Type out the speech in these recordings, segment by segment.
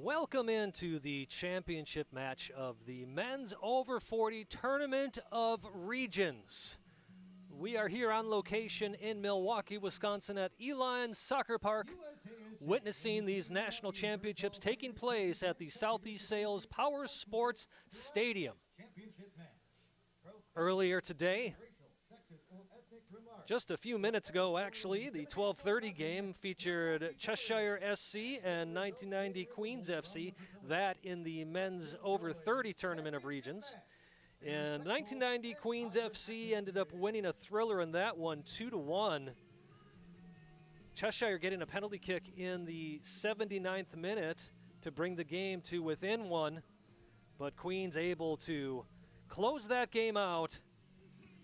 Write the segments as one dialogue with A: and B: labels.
A: Welcome into the championship match of the Men's Over 40 Tournament of Regions. We are here on location in Milwaukee, Wisconsin at Uihlein Soccer Park, witnessing these national championships taking place at the Southeast Sales Power Sports Stadium. Earlier today, just a few minutes ago actually, the 12:30 game featured Cheshire SC and 1990 Queens FC, that in the Men's Over 30 Tournament of Regions. And 1990 Queens FC ended up winning a thriller in that one, 2-1. Cheshire getting a penalty kick in the 79th minute to bring the game to within one, but Queens able to close that game out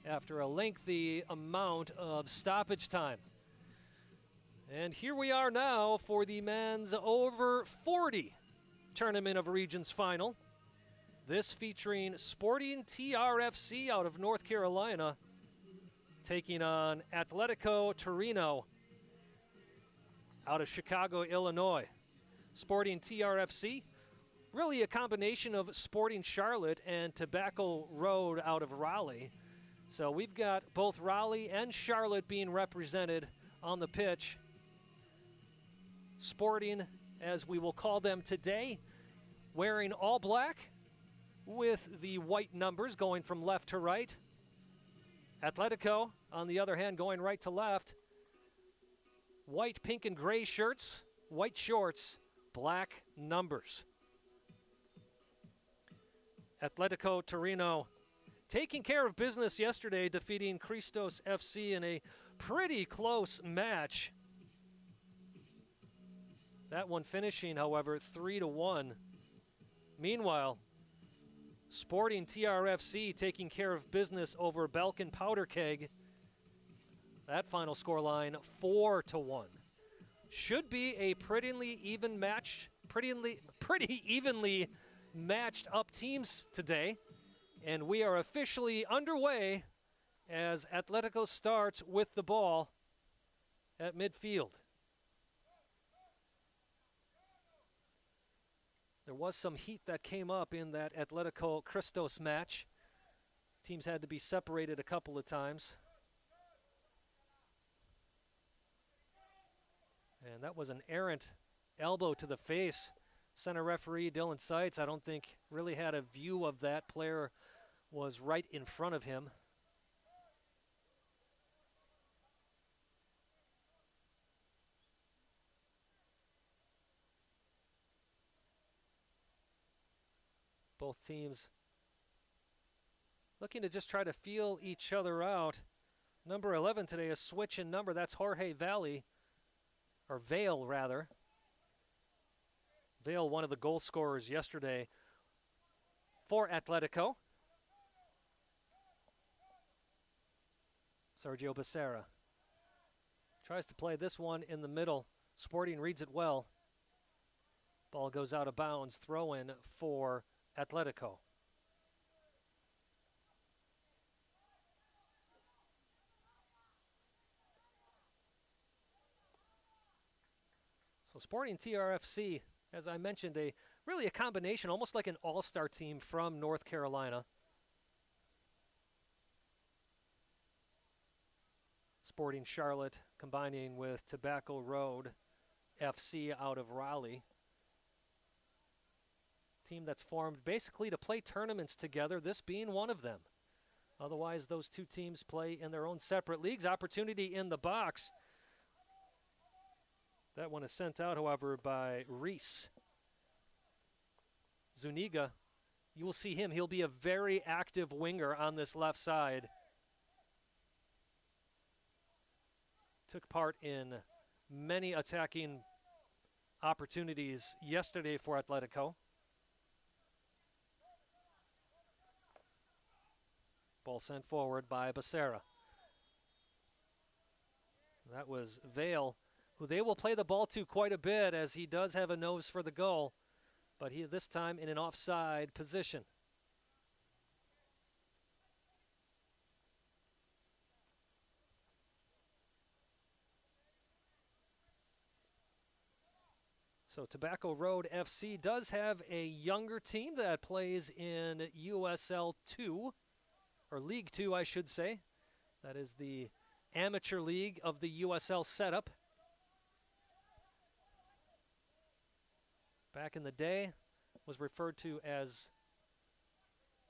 A: after a lengthy amount of stoppage time. And here we are now for the Men's Over 40 Tournament of Regions final. This featuring Sporting TRFC out of North Carolina taking on Atletico Torino out of Chicago, Illinois. Sporting TRFC, really a combination of Sporting Charlotte and Tobacco Road out of Raleigh. So we've got both Raleigh and Charlotte being represented on the pitch. Sporting, as we will call them today, wearing all black with the white numbers going from left to right. Atletico, on the other hand, going right to left. White, pink, and gray shirts, white shorts, black numbers. Atletico Torino taking care of business yesterday, defeating Christos FC in a pretty close match. That one finishing, however, 3-1. Meanwhile, Sporting TRFC taking care of business over Balkan Powder Keg. That final scoreline, 4-1. Should be a pretty evenly matched up teams today. And we are officially underway as Atletico starts with the ball at midfield. There was some heat that came up in that Atletico Christos match. Teams had to be separated a couple of times. And that was an errant elbow to the face. Center referee Dylan Seitz, I don't think, really had a view of that. Player was right in front of him. Both teams looking to just try to feel each other out. Number 11 today, a switch in number. That's Jorge Vale, or Vale rather. Vale, one of the goal scorers yesterday for Atletico. Sergio Becerra tries to play this one in the middle. Sporting reads it well. Ball goes out of bounds. Throw in for Atletico. So Sporting TRFC, as I mentioned, really a combination, almost like an all-star team from North Carolina. Sporting Charlotte combining with Tobacco Road FC out of Raleigh. Team that's formed basically to play tournaments together, this being one of them. Otherwise, those two teams play in their own separate leagues. Opportunity in the box. That one is sent out, however, by Reese. Zuniga, you will see him. He'll be a very active winger on this left side. Took part in many attacking opportunities yesterday for Atletico. Ball sent forward by Becerra. That was Vale, who they will play the ball to quite a bit, as he does have a nose for the goal, but he this time in an offside position. So Tobacco Road FC does have a younger team that plays in USL 2, or League 2, I should say. That is the amateur league of the USL setup. Back in the day, was referred to as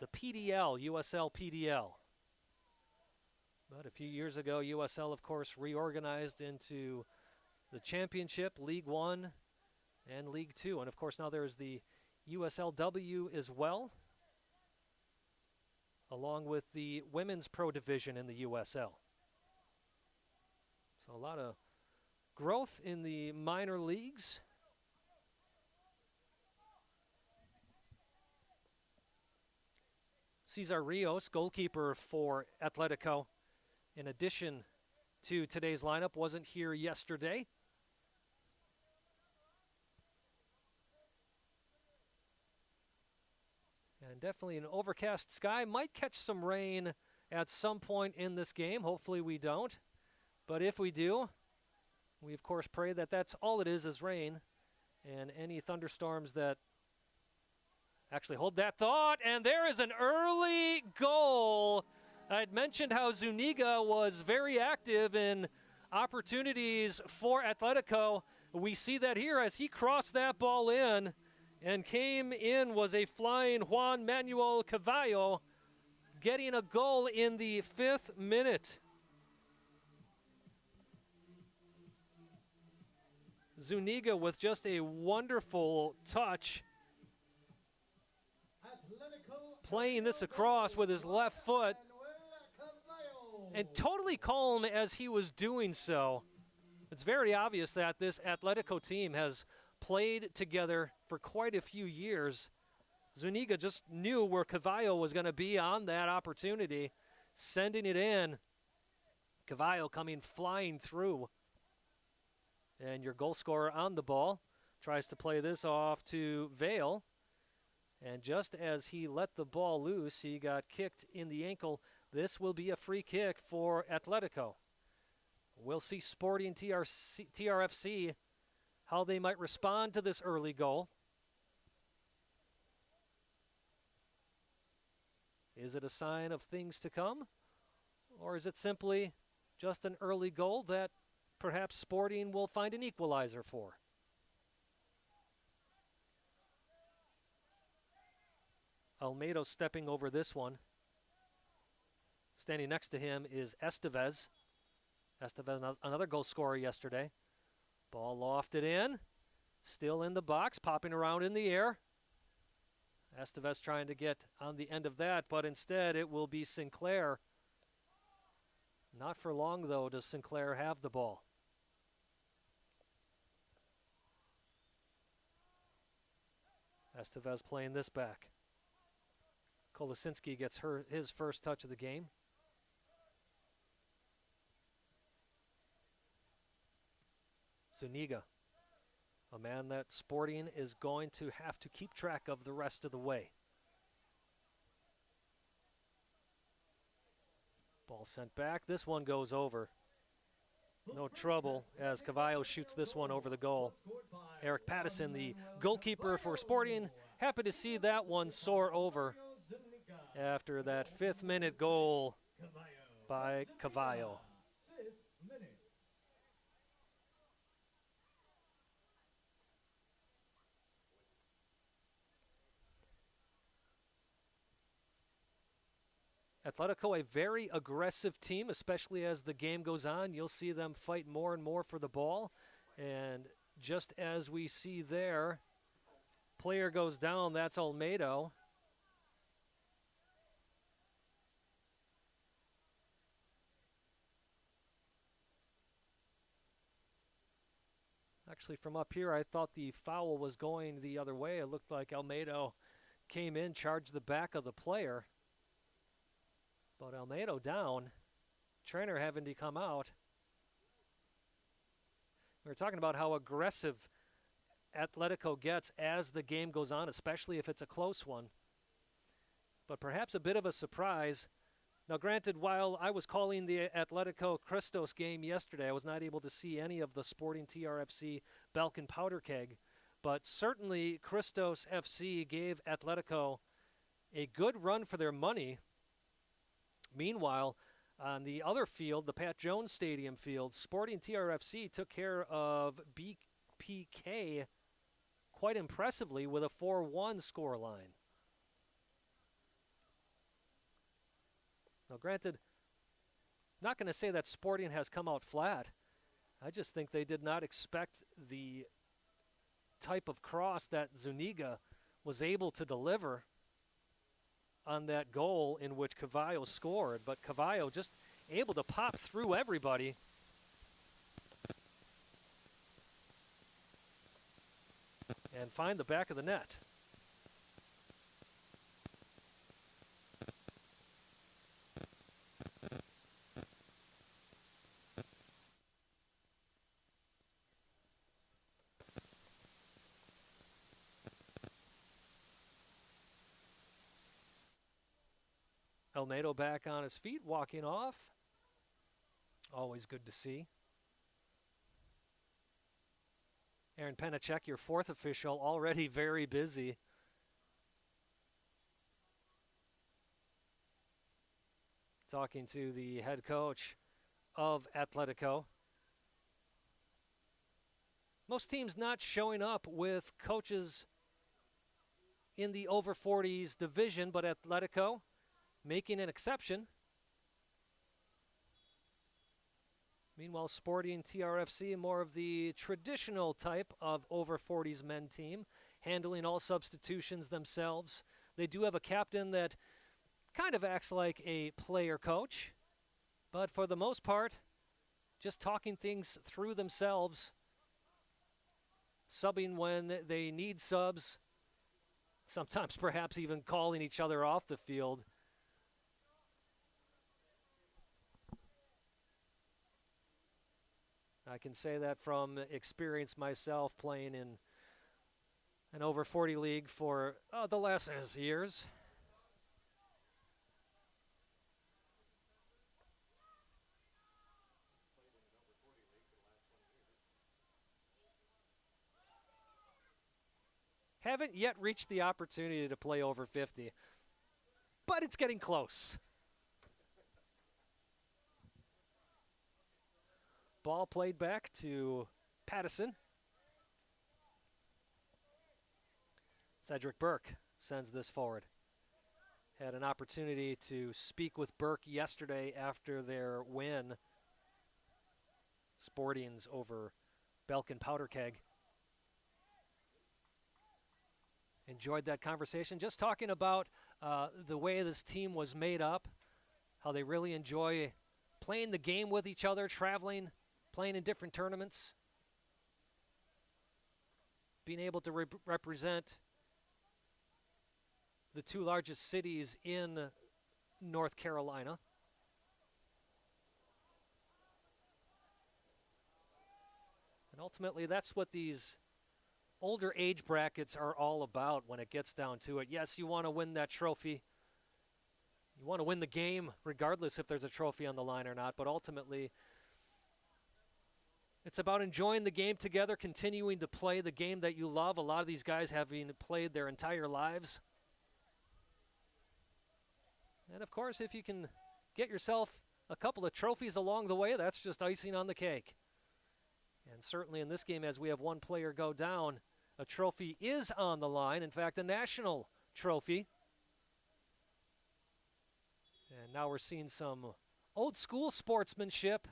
A: the PDL, USL PDL. But a few years ago, USL, of course, reorganized into the Championship, League 1, and League 2. And, of course, now there's the USLW as well, along with the Women's Pro Division in the USL. So a lot of growth in the minor leagues. Cesar Rios, goalkeeper for Atletico, in addition to today's lineup, wasn't here yesterday. And definitely an overcast sky. Might catch some rain at some point in this game. Hopefully we don't. But if we do, we of course pray that that's all it is rain. And any thunderstorms that actually hold that thought. And there is an early goal. I'd mentioned how Zuniga was very active in opportunities for Atletico. We see that here as he crossed that ball in. And came in was a flying Juan Manuel Cavallo, getting a goal in the 5th minute. Zuniga with just a wonderful touch, playing this across with his left foot, and totally calm as he was doing so. It's very obvious that this Atletico team has played together for quite a few years. Zuniga just knew where Cavallo was going to be on that opportunity, sending it in. Cavallo coming flying through. And your goal scorer on the ball tries to play this off to Vale. And just as he let the ball loose, he got kicked in the ankle. This will be a free kick for Atletico. We'll see Sporting TRFC, how they might respond to this early goal. Is it a sign of things to come? Or is it simply just an early goal that perhaps Sporting will find an equalizer for? Almeida stepping over this one. Standing next to him is Estevez. Estevez, another goal scorer yesterday. Ball lofted in, still in the box, popping around in the air. Estevez trying to get on the end of that, but instead it will be Sinclair. Not for long, though, does Sinclair have the ball. Estevez playing this back. Kolosinski gets his first touch of the game. Zuniga, a man that Sporting is going to have to keep track of the rest of the way. Ball sent back. This one goes over. No trouble as Cavallo shoots this one over the goal. Eric Pattison, the goalkeeper for Sporting, happy to see that one soar over after that 5th minute goal by Cavallo. Atletico, a very aggressive team, especially as the game goes on. You'll see them fight more and more for the ball. And just as we see there, player goes down, that's Almeida. Actually, from up here, I thought the foul was going the other way. It looked like Almeida came in, charged the back of the player. But Almeida down, trainer having to come out. We were talking about how aggressive Atletico gets as the game goes on, especially if it's a close one. But perhaps a bit of a surprise. Now, granted, while I was calling the Atletico Christos game yesterday, I was not able to see any of the Sporting TRFC Balkan Powder Keg. But certainly Christos FC gave Atletico a good run for their money. Meanwhile, on the other field, the Pat Jones Stadium field, Sporting TRFC took care of BPK quite impressively with a 4-1 scoreline. Now, granted, not going to say that Sporting has come out flat. I just think they did not expect the type of cross that Zuniga was able to deliver on that goal in which Cavallo scored. But Cavallo just able to pop through everybody. And find the back of the net. Elnado back on his feet, walking off. Always good to see. Aaron Penacek, your fourth official, already very busy. Talking to the head coach of Atletico. Most teams not showing up with coaches in the over 40s division, but Atletico making an exception. Meanwhile, Sporting TRFC, more of the traditional type of over 40s men team, handling all substitutions themselves. They do have a captain that kind of acts like a player coach, but for the most part, just talking things through themselves, subbing when they need subs, sometimes perhaps even calling each other off the field. I can say that from experience myself, playing in an over 40 league for the last years. Haven't yet reached the opportunity to play over 50, but it's getting close. Ball played back to Pattison. Cedric Burke sends this forward. Had an opportunity to speak with Burke yesterday after their win. Sporting's over Balkan Powder Keg. Enjoyed that conversation. Just talking about the way this team was made up, how they really enjoy playing the game with each other, traveling, playing in different tournaments, being able to represent the two largest cities in North Carolina. And ultimately, that's what these older age brackets are all about when it gets down to it. Yes, you want to win that trophy. You want to win the game, regardless if there's a trophy on the line or not, but ultimately, it's about enjoying the game together, continuing to play the game that you love. A lot of these guys having played their entire lives. And of course, if you can get yourself a couple of trophies along the way, that's just icing on the cake. And certainly in this game, as we have one player go down, a trophy is on the line. In fact, a national trophy. And now we're seeing some old school sportsmanship.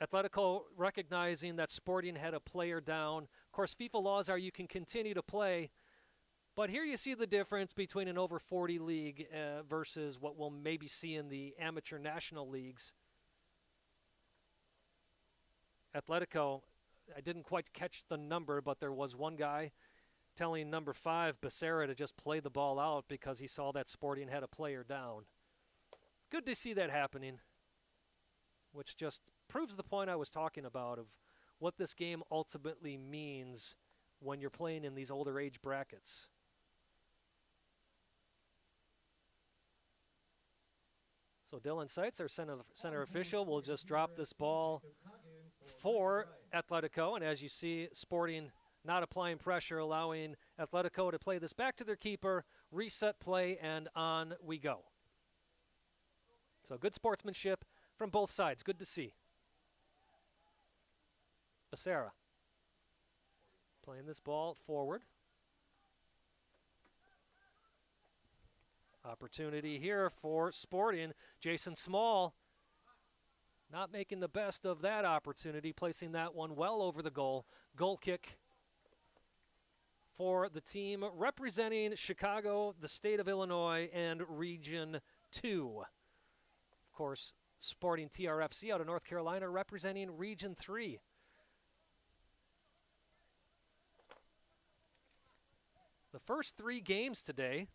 A: Atletico recognizing that Sporting had a player down. Of course, FIFA laws are you can continue to play, but here you see the difference between an over 40 league versus what we'll maybe see in the amateur national leagues. Atletico, I didn't quite catch the number, but there was one guy telling number 5, Becerra, to just play the ball out because he saw that Sporting had a player down. Good to see that happening, which just proves the point I was talking about of what this game ultimately means when you're playing in these older age brackets. So Dylan Seitz, our center official, will just drop this ball for Atletico. And as you see, Sporting not applying pressure, allowing Atletico to play this back to their keeper, reset play, and on we go. So good sportsmanship from both sides. Good to see. Becerra playing this ball forward. Opportunity here for Sporting. Jason Small not making the best of that opportunity, placing that one well over the goal. Goal kick for the team representing Chicago, the state of Illinois, and Region 2. Of course, Sporting TRFC out of North Carolina representing Region 3. The first 3 games today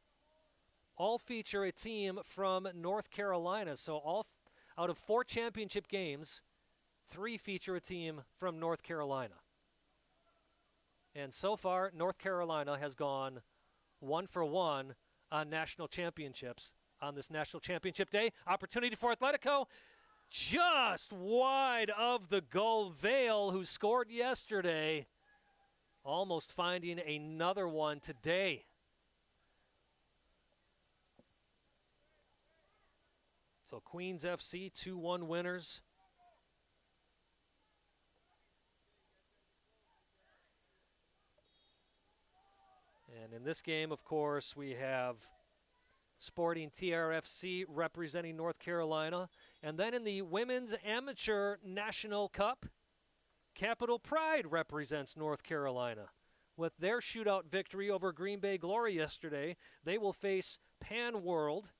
A: all feature a team from North Carolina. So all out of 4 championship games, 3 feature a team from North Carolina. And so far, North Carolina has gone 1 for 1 on national championships on this national championship day. Opportunity for Atletico, just wide of the goal. Vale, who scored yesterday, almost finding another one today. So Queens FC 2-1 winners. And in this game, of course, we have Sporting TRFC representing North Carolina. And then in the Women's Amateur National Cup, Capital Pride represents North Carolina. With their shootout victory over Green Bay Glory yesterday, they will face Pan World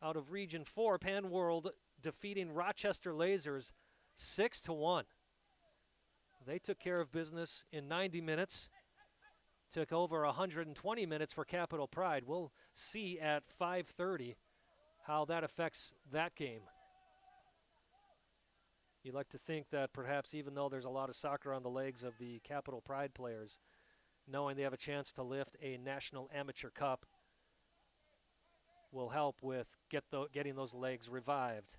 A: out of Region 4. Pan World defeating Rochester Lasers 6-1. They took care of business in 90 minutes. Took over 120 minutes for Capital Pride. We'll see at 5:30 how that affects that game. You'd like to think that perhaps even though there's a lot of soccer on the legs of the Capital Pride players, knowing they have a chance to lift a National Amateur Cup will help with getting those legs revived.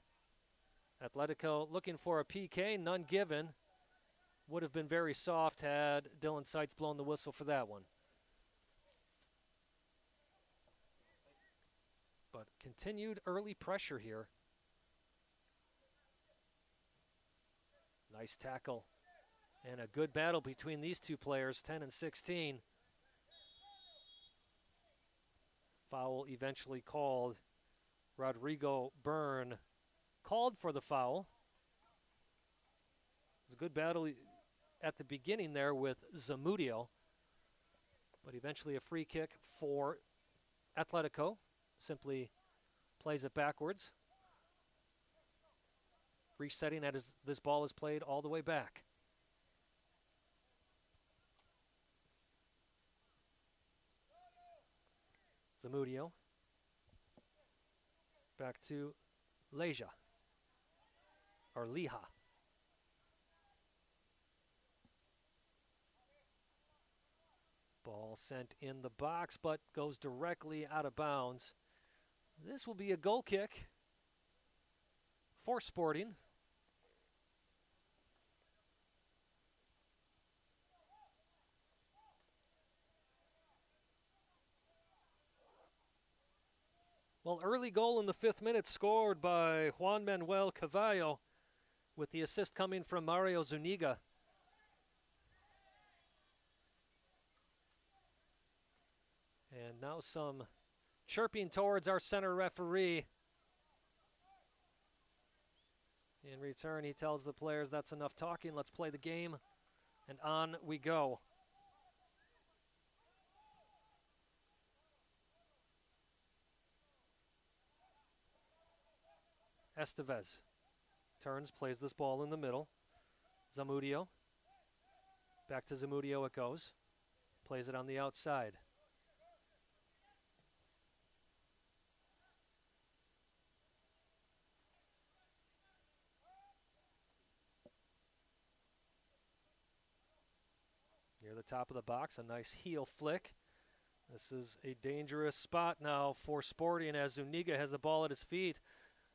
A: Atletico looking for a PK, none given. Would have been very soft had Dylan Seitz blown the whistle for that one. But continued early pressure here. Nice tackle and a good battle between these two players, 10 and 16. Foul eventually called. Rodrigo Byrne called for the foul. It was a good battle at the beginning there with Zamudio, but eventually a free kick for Atletico. Simply plays it backwards. Resetting as this ball is played all the way back. Zamudio. Back to Leja. Or Liha. Ball sent in the box, but goes directly out of bounds. This will be a goal kick for Sporting. Well, early goal in the 5th minute scored by Juan Manuel Cavallo, with the assist coming from Mario Zuniga. And now some chirping towards our center referee. In return, he tells the players that's enough talking, let's play the game, and on we go. Estevez turns, plays this ball in the middle. Zamudio. Back to Zamudio it goes. Plays it on the outside. Near the top of the box, a nice heel flick. This is a dangerous spot now for Sporting as Zuniga has the ball at his feet.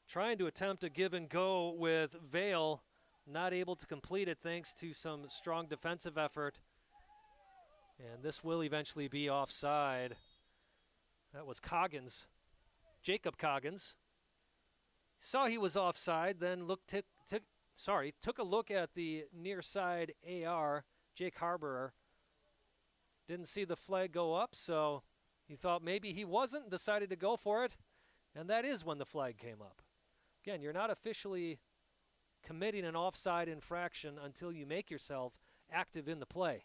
A: Trying to attempt a give and go with Vale, not able to complete it thanks to some strong defensive effort And this will eventually be offside. That was Coggins, Jacob Coggins. Saw he was offside, then took a look at the near side AR, Jake Harborer. Didn't see the flag go up, so he thought maybe he wasn't, decided to go for it, and that is when the flag came up. Again, you're not officially committing an offside infraction until you make yourself active in the play.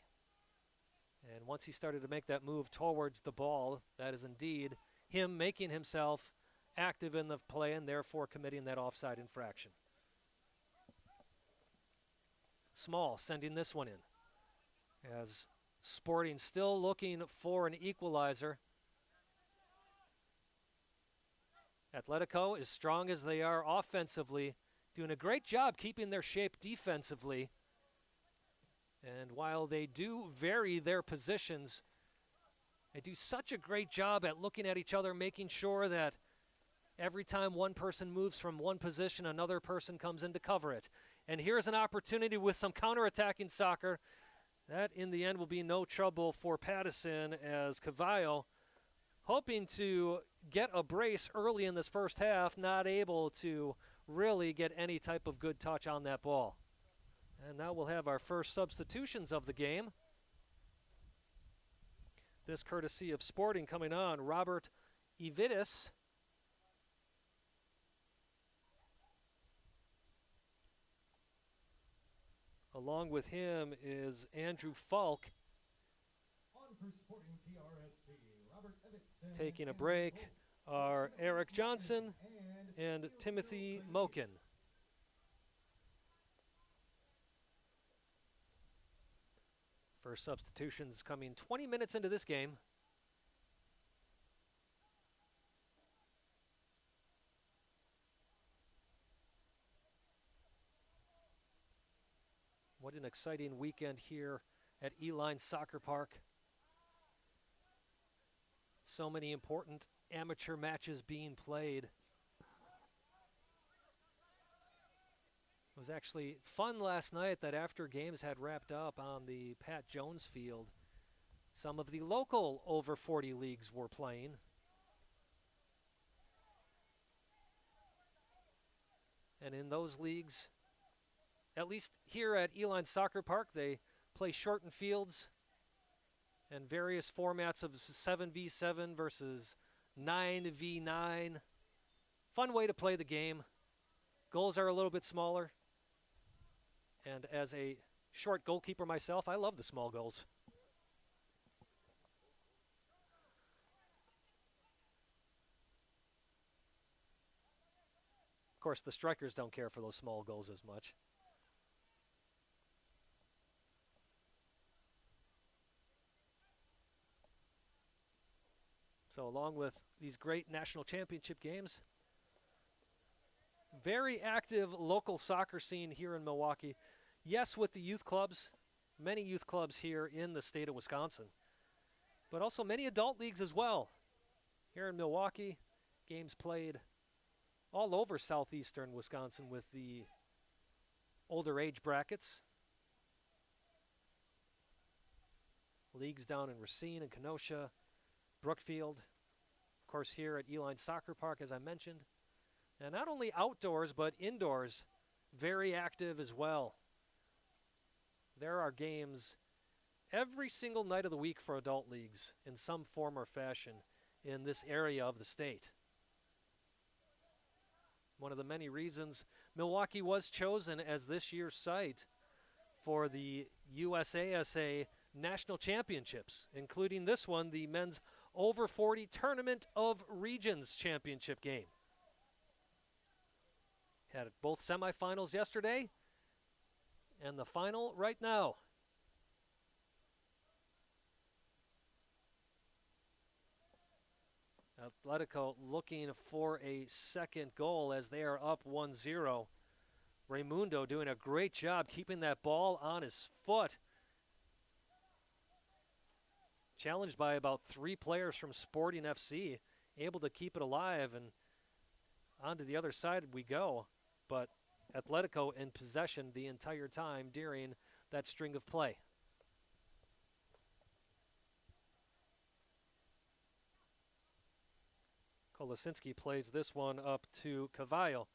A: And once he started to make that move towards the ball, that is indeed him making himself active in the play and therefore committing that offside infraction. Small sending this one in, as Sporting still looking for an equalizer. Atletico, as strong as they are offensively, doing a great job keeping their shape defensively. And while they do vary their positions, they do such a great job at looking at each other, making sure that every time one person moves from one position, another person comes in to cover it. And here's an opportunity with some counterattacking soccer. That, in the end, will be no trouble for Pattison, as Cavallo, hoping to get a brace early in this first half, not able to really get any type of good touch on that ball. And now we'll have our first substitutions of the game. This courtesy of Sporting coming on. Robert Evitis. Along with him is Andrew Falk.
B: On for Sporting TRFC, Robert Evitis.
A: Taking a break are Eric Johnson and Timothy Mokin. First substitutions coming 20 minutes into this game. What an exciting weekend here at Uihlein Soccer Park. So many important amateur matches being played. It was actually fun last night that after games had wrapped up on the Pat Jones field, some of the local over 40 leagues were playing. And in those leagues, at least here at Uihlein Soccer Park, they play shortened fields and various formats of 7v7 versus 9v9. Fun way to play the game. Goals are a little bit smaller. And as a short goalkeeper myself, I love the small goals. Of course, the strikers don't care for those small goals as much. So along with these great national championship games, very active local soccer scene here in Milwaukee. Yes, with the youth clubs, many youth clubs here in the state of Wisconsin, but also many adult leagues as well. Here in Milwaukee, games played all over southeastern Wisconsin with the older age brackets. Leagues down in Racine and Kenosha, Brookfield, of course here at Uihlein Soccer Park, as I mentioned. And not only outdoors, but indoors, very active as well. There are games every single night of the week for adult leagues in some form or fashion in this area of the state. One of the many reasons Milwaukee was chosen as this year's site for the USASA National Championships, including this one, the Men's Over 40 Tournament of Regions Championship game. Had both semifinals yesterday and the final right now. Atletico looking for a second goal as they are up 1-0. Raimundo doing a great job keeping that ball on his foot. Challenged by about 3 players from Sporting FC, able to keep it alive, and on to the other side we go. But Atletico in possession the entire time during that string of play. Kolosinski plays this one up to Cavallo.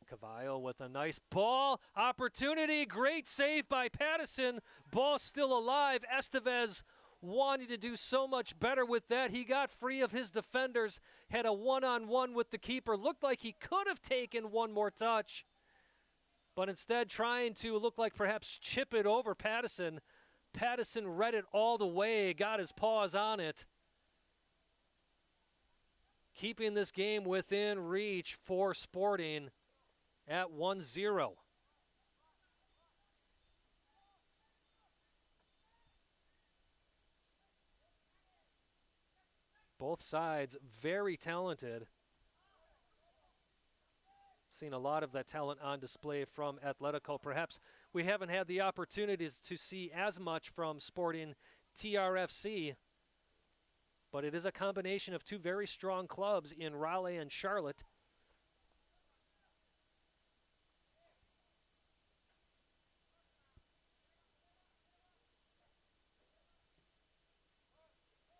A: Cavallo with a nice ball opportunity. Great save by Pattison. Ball still alive. Estevez wanting to do so much better with that. He got free of his defenders, had a one-on-one with the keeper. Looked like he could have taken one more touch, but instead trying to look like perhaps chip it over Pattison. Pattison read it all the way, got his paws on it. Keeping this game within reach for Sporting at 1-0. Both sides very talented. Seen a lot of that talent on display from Atletico. Perhaps we haven't had the opportunities to see as much from Sporting TRFC, but it is a combination of two very strong clubs in Raleigh and Charlotte.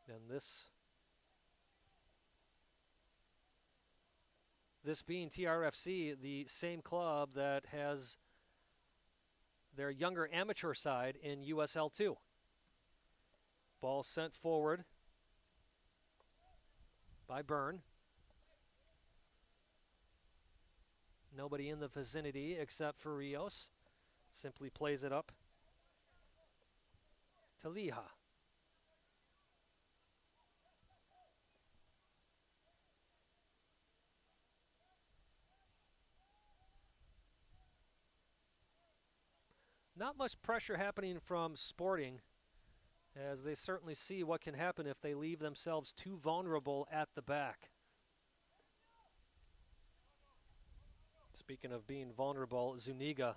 A: And this being TRFC, the same club that has their younger amateur side in USL 2. Ball sent forward by Byrne. Nobody in the vicinity except for Rios. Simply plays it up to Liha. Not much pressure happening from Sporting, as they certainly see what can happen if they leave themselves too vulnerable at the back. Speaking of being vulnerable, Zuniga,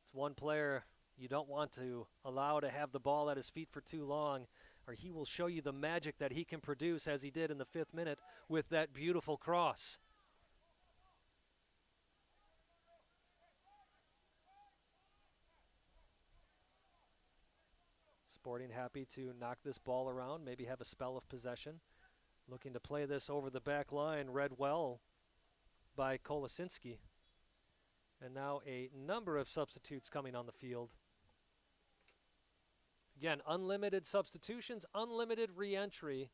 A: it's one player you don't want to allow to have the ball at his feet for too long, or he will show you the magic that he can produce, as he did in the 5th minute with that beautiful cross. Sporting happy to knock this ball around, maybe have a spell of possession. Looking to play this over the back line, read well by Kolosinski. And now a number of substitutes coming on the field. Again, unlimited substitutions, unlimited re-entry.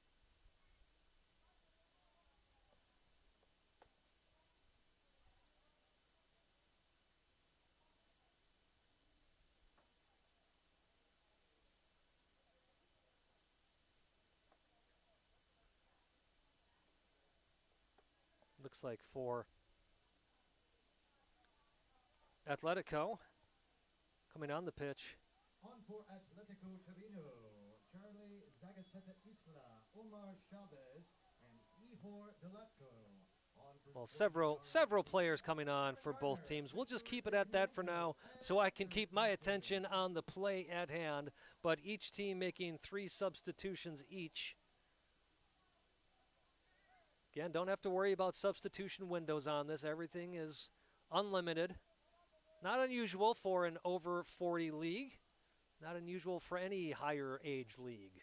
A: Looks like for Atletico, coming on the pitch.
B: On for Atletico Torino, Charlie Zagaceta Isla, Omar Chavez, and Ihor Delatko.
A: Well, several players coming on for both teams. We'll just keep it at that for now so I can keep my attention on the play at hand, but each team making 3 substitutions each. Again, don't have to worry about substitution windows on this. Everything is unlimited. Not unusual for an over 40 league. Not unusual for any higher age league.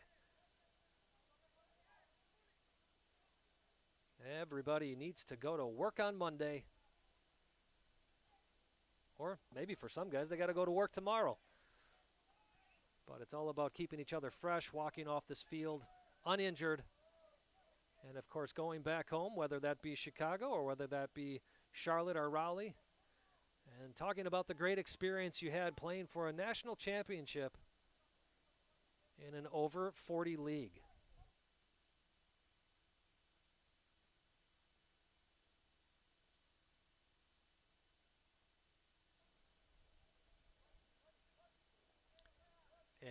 A: Everybody needs to go to work on Monday. Or maybe for some guys, they got to go to work tomorrow. But it's all about keeping each other fresh, walking off this field uninjured. And, of course, going back home, whether that be Chicago or whether that be Charlotte or Raleigh, and talking about the great experience you had playing for a national championship in an over 40 league.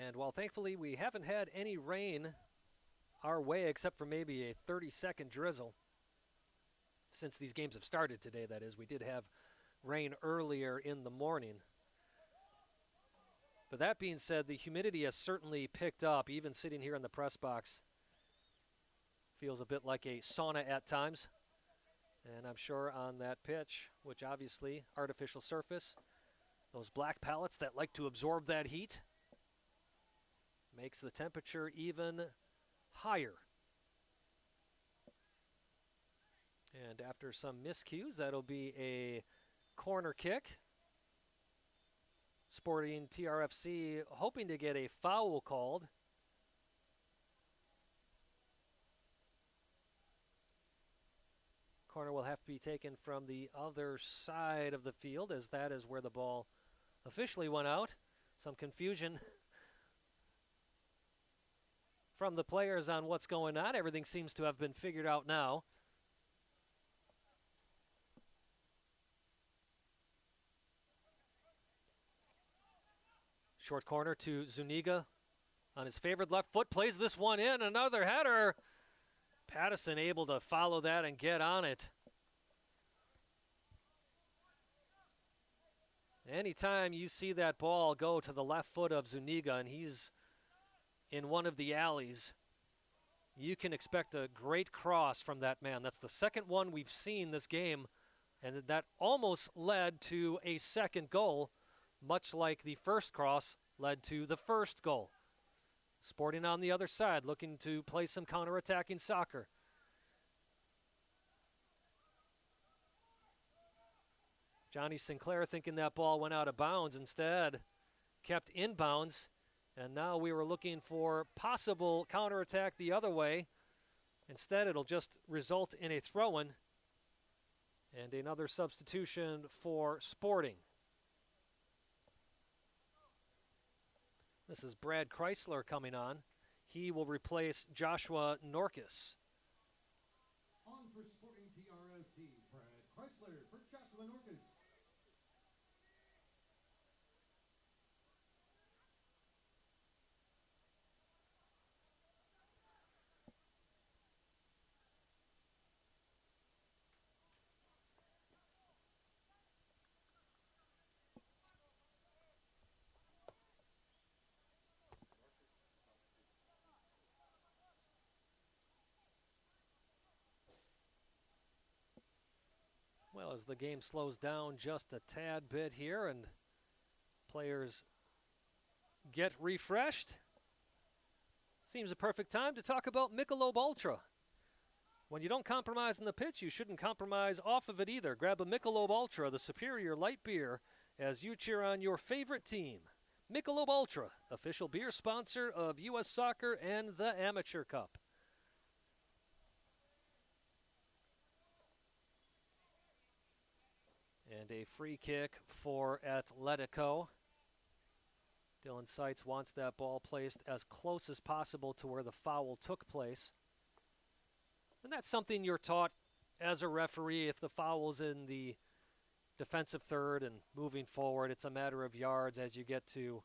A: And while thankfully we haven't had any rain our way, except for maybe a 30-second drizzle since these games have started today, that is. We did have rain earlier in the morning. But that being said, the humidity has certainly picked up, even sitting here in the press box. Feels a bit like a sauna at times. And I'm sure on that pitch, which obviously artificial surface, those black pallets that like to absorb that heat, makes the temperature even higher. And after some miscues, that'll be a corner kick. Sporting TRFC hoping to get a foul called. Corner will have to be taken from the other side of the field, as that is where the ball officially went out. Some confusion from the players on what's going on. Everything seems to have been figured out now. Short corner to Zuniga on his favorite left foot, plays this one in, another header. Pattison able to follow that and get on it. Anytime you see that ball go to the left foot of Zuniga and he's in one of the alleys, you can expect a great cross from that man. That's the second one we've seen this game, and that almost led to a second goal, much like the first cross led to the first goal. Sporting on the other side, looking to play some counter-attacking soccer. Johnny Sinclair thinking that ball went out of bounds, instead kept in bounds, and now we were looking for possible counterattack the other way. Instead, it'll just result in a throw-in and another substitution for Sporting. This is Brad Chrysler coming on. He will replace Joshua Norkus.
B: On for Sporting TRFC, Brad Chrysler for Joshua Norkus.
A: Well, as the game slows down just a tad bit here and players get refreshed, seems a perfect time to talk about Michelob Ultra. When you don't compromise on the pitch, you shouldn't compromise off of it either. Grab a Michelob Ultra, the superior light beer, as you cheer on your favorite team. Michelob Ultra, official beer sponsor of U.S. Soccer and the Amateur Cup. And a free kick for Atletico. Dylan Seitz wants that ball placed as close as possible to where the foul took place. And that's something you're taught as a referee. If the foul's in the defensive third and moving forward, it's a matter of yards. As you get to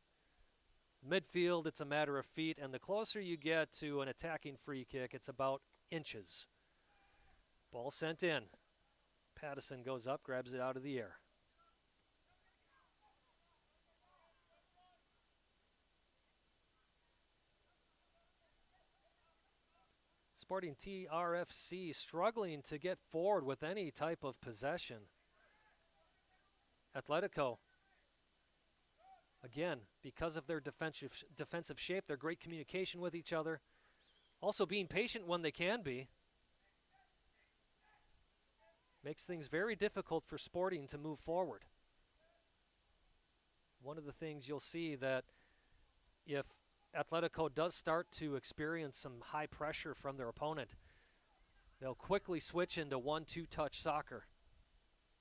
A: midfield, it's a matter of feet. And the closer you get to an attacking free kick, it's about inches. Ball sent in. Pattison goes up, grabs it out of the air. Sporting TRFC struggling to get forward with any type of possession. Atletico, again, because of their defensive shape, their great communication with each other, also being patient when they can be, makes things very difficult for Sporting to move forward. One of the things you'll see that if Atletico does start to experience some high pressure from their opponent, they'll quickly switch into 1-2 touch soccer.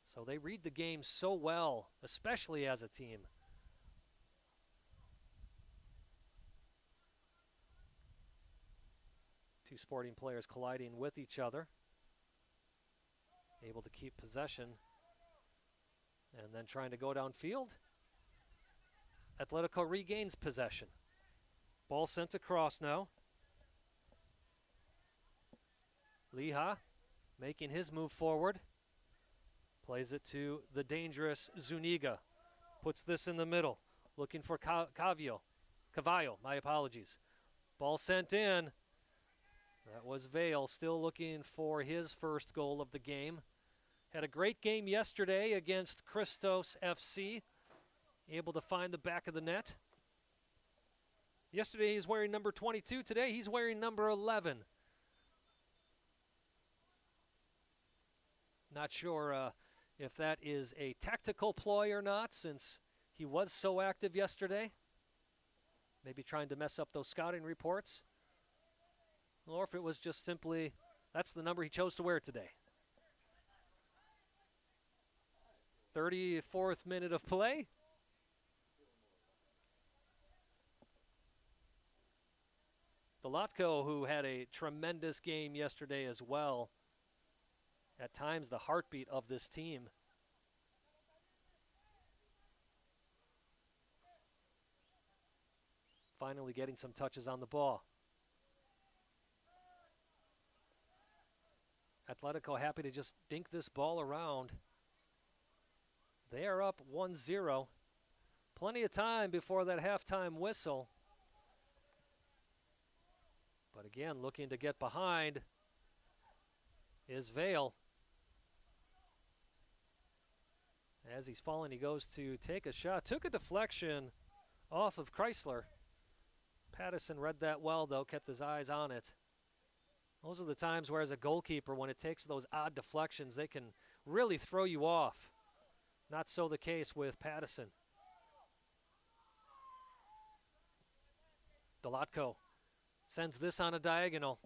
A: So they read the game so well, especially as a team. Two Sporting players colliding with each other. Able to keep possession and then trying to go downfield. Atletico regains possession. Ball sent across now. Liha making his move forward. Plays it to the dangerous Zuniga. Puts this in the middle. Looking for Cavallo, my apologies. Ball sent in. That was Vale, still looking for his first goal of the game. Had a great game yesterday against Christos FC. Able to find the back of the net. Yesterday he's wearing number 22. Today he's wearing number 11. Not sure if that is a tactical ploy or not, since he was so active yesterday. Maybe trying to mess up those scouting reports. Or if it was just simply, that's the number he chose to wear today. 34th minute of play. Atletico, who had a tremendous game yesterday as well. At times, the heartbeat of this team. Finally getting some touches on the ball. Atletico happy to just dink this ball around. They are up 1-0. Plenty of time before that halftime whistle. But again, looking to get behind is Vale. As he's falling, he goes to take a shot. Took a deflection off of Chrysler. Patterson read that well, though, kept his eyes on it. Those are the times where, as a goalkeeper, when it takes those odd deflections, they can really throw you off. Not so the case with Patterson. Atletico sends this on a diagonal.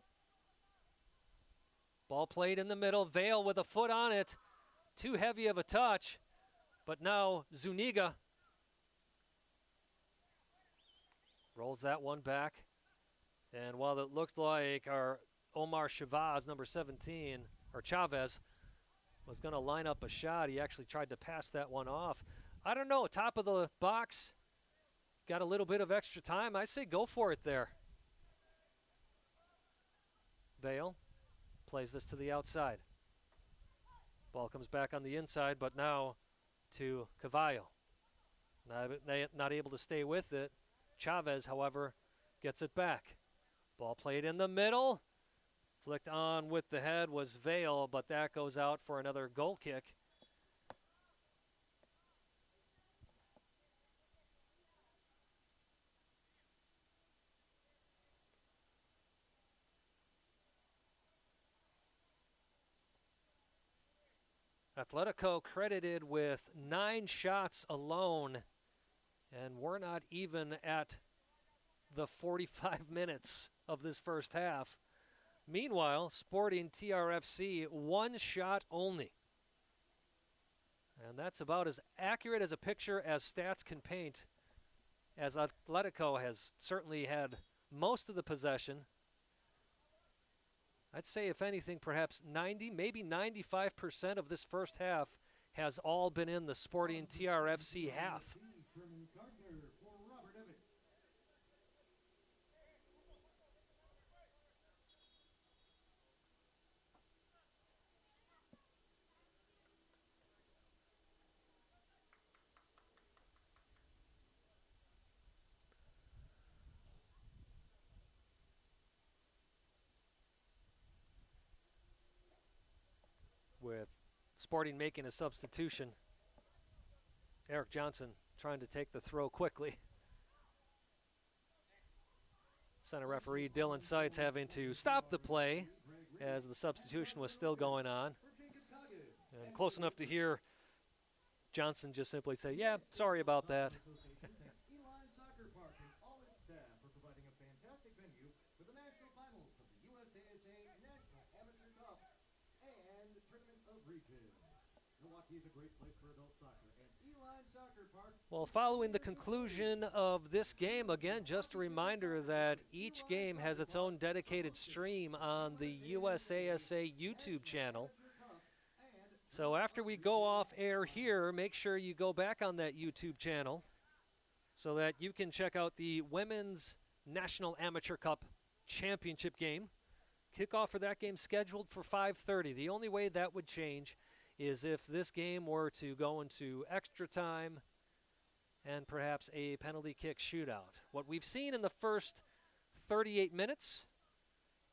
A: Ball played in the middle. Vale with a foot on it. Too heavy of a touch. But now Zuniga rolls that one back. And while it looked like our Omar Chavez, number 17, or Chavez, was going to line up a shot, he actually tried to pass that one off. I don't know, top of the box, got a little bit of extra time. I say go for it there. Vale plays this to the outside. Ball comes back on the inside, but now to Cavallo. Not able to stay with it. Chavez, however, gets it back. Ball played in the middle. Flicked on with the head was Vale, but that goes out for another goal kick. Atletico credited with 9 shots alone, and we're not even at the 45 minutes of this first half. Meanwhile, Sporting TRFC, 1 shot only. And that's about as accurate as a picture as stats can paint, as Atletico has certainly had most of the possession. I'd say, if anything, perhaps 90, maybe 95% of this first half has all been in the Sporting TRFC half. With Sporting making a substitution. Eric Johnson trying to take the throw quickly. Center referee Dylan Seitz having to stop the play as the substitution was still going on. And close enough to hear Johnson just simply say, yeah, sorry about that.
B: Uihlein Soccer Park and all its staff for providing a fantastic venue for the national finals of the USASA National Amateur Cup and Tournament of Regions. Milwaukee is a great place for adult soccer, and Uihlein Soccer Park.
A: Well, following the conclusion of this game, again, just a reminder that each game has its own dedicated stream on the USASA YouTube channel. So after we go off air here, make sure you go back on that YouTube channel so that you can check out the Women's National Amateur Cup Championship game. Kickoff for that game scheduled for 5:30. The only way that would change is if this game were to go into extra time and perhaps a penalty kick shootout. What we've seen in the first 38 minutes,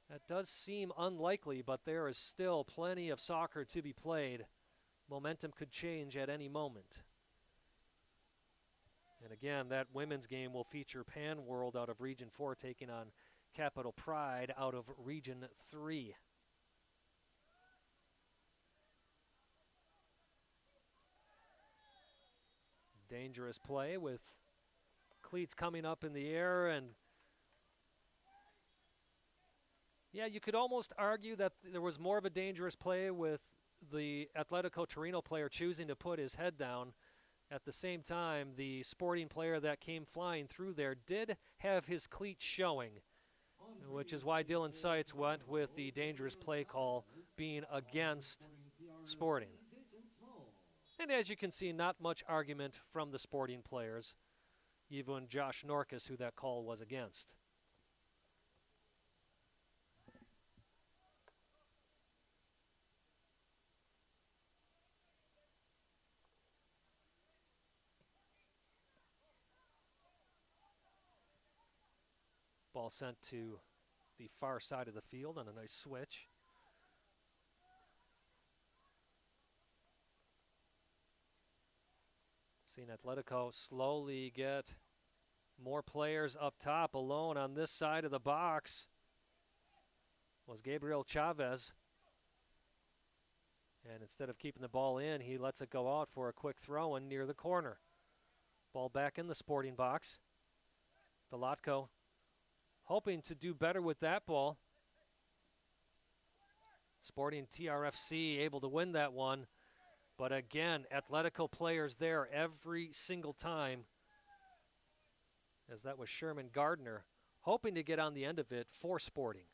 A: that does seem unlikely, but there is still plenty of soccer to be played. Momentum could change at any moment. And again, that women's game will feature Pan World out of Region 4 taking on Capital Pride out of Region 3. Dangerous play with cleats coming up in the air, and yeah, you could almost argue that there was more of a dangerous play with the Atletico Torino player choosing to put his head down. At the same time, the Sporting player that came flying through there did have his cleat showing, which is why Dylan Seitz went with the dangerous play call being against Sporting. And as you can see, not much argument from the Sporting players, even Josh Norkus, who that call was against. Ball sent to the far side of the field on a nice switch. Seeing Atletico slowly get more players up top. Alone on this side of the box was Gabriel Chavez. And instead of keeping the ball in, he lets it go out for a quick throw in near the corner. Ball back in the Sporting box. Delatko hoping to do better with that ball. Sporting TRFC able to win that one. But again, Atletico players there every single time, as that was Sherman Gardner, hoping to get on the end of it for Sporting.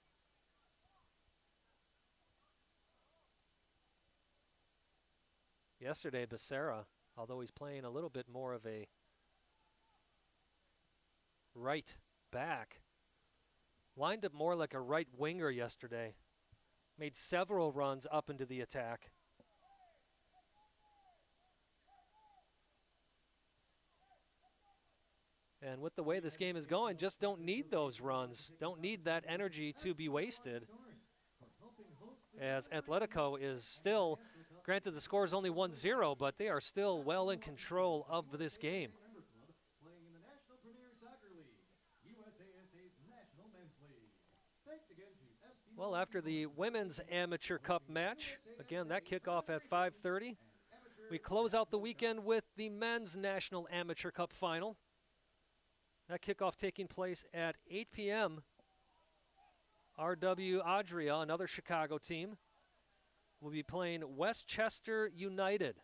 A: Yesterday, Becerra, although he's playing a little bit more of a right back, lined up more like a right winger yesterday. Made several runs up into the attack. And with the way this game is going, just don't need those runs. Don't need that energy to be wasted. As Atletico is still, granted the score is only 1-0, but they are still well in control of this game.
B: Playing in the National Premier Soccer League, USASA's National Men's League. Thanks again to FC.
A: Well, after the Women's Amateur Cup match, again, that kickoff at 5:30, we close out the weekend with the Men's National Amateur Cup final. That kickoff taking place at 8 p.m. RW Adria, another Chicago team, will be playing Westchester United.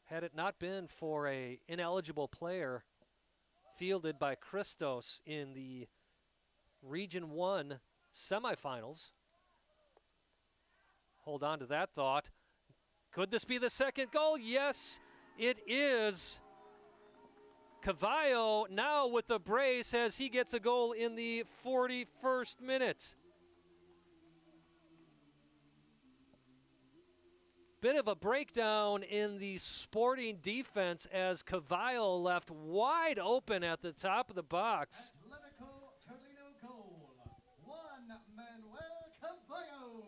A: Had it not been for an ineligible player fielded by Christos in the Region 1 semifinals. Hold on to that thought. Could this be the second goal? Yes, it is. Cavallo now with the brace as he gets a goal in the 41st minute. Bit of a breakdown in the Sporting defense as Cavallo left wide open at the top of the box.
B: Atletico Torino goal. Juan Manuel Cavallo.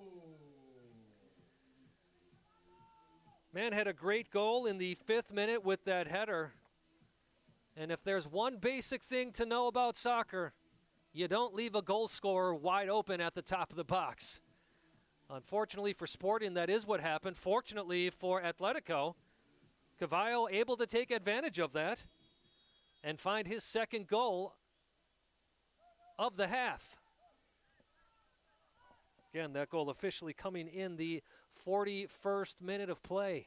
A: Man had a great goal in the 5th minute with that header. And if there's one basic thing to know about soccer, you don't leave a goal scorer wide open at the top of the box. Unfortunately for Sporting, that is what happened. Fortunately for Atletico, Cavallo able to take advantage of that and find his second goal of the half. Again, that goal officially coming in the 41st minute of play.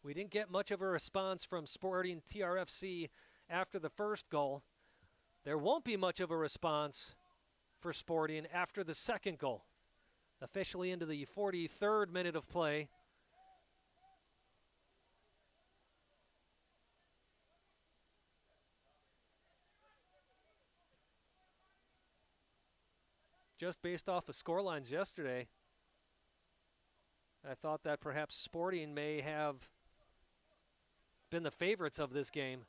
A: We didn't get much of a response from Sporting TRFC after the first goal. There won't be much of a response for Sporting after the second goal. Officially into the 43rd minute of play. Just based off of scorelines yesterday, I thought that perhaps Sporting may have been the favorites of this game.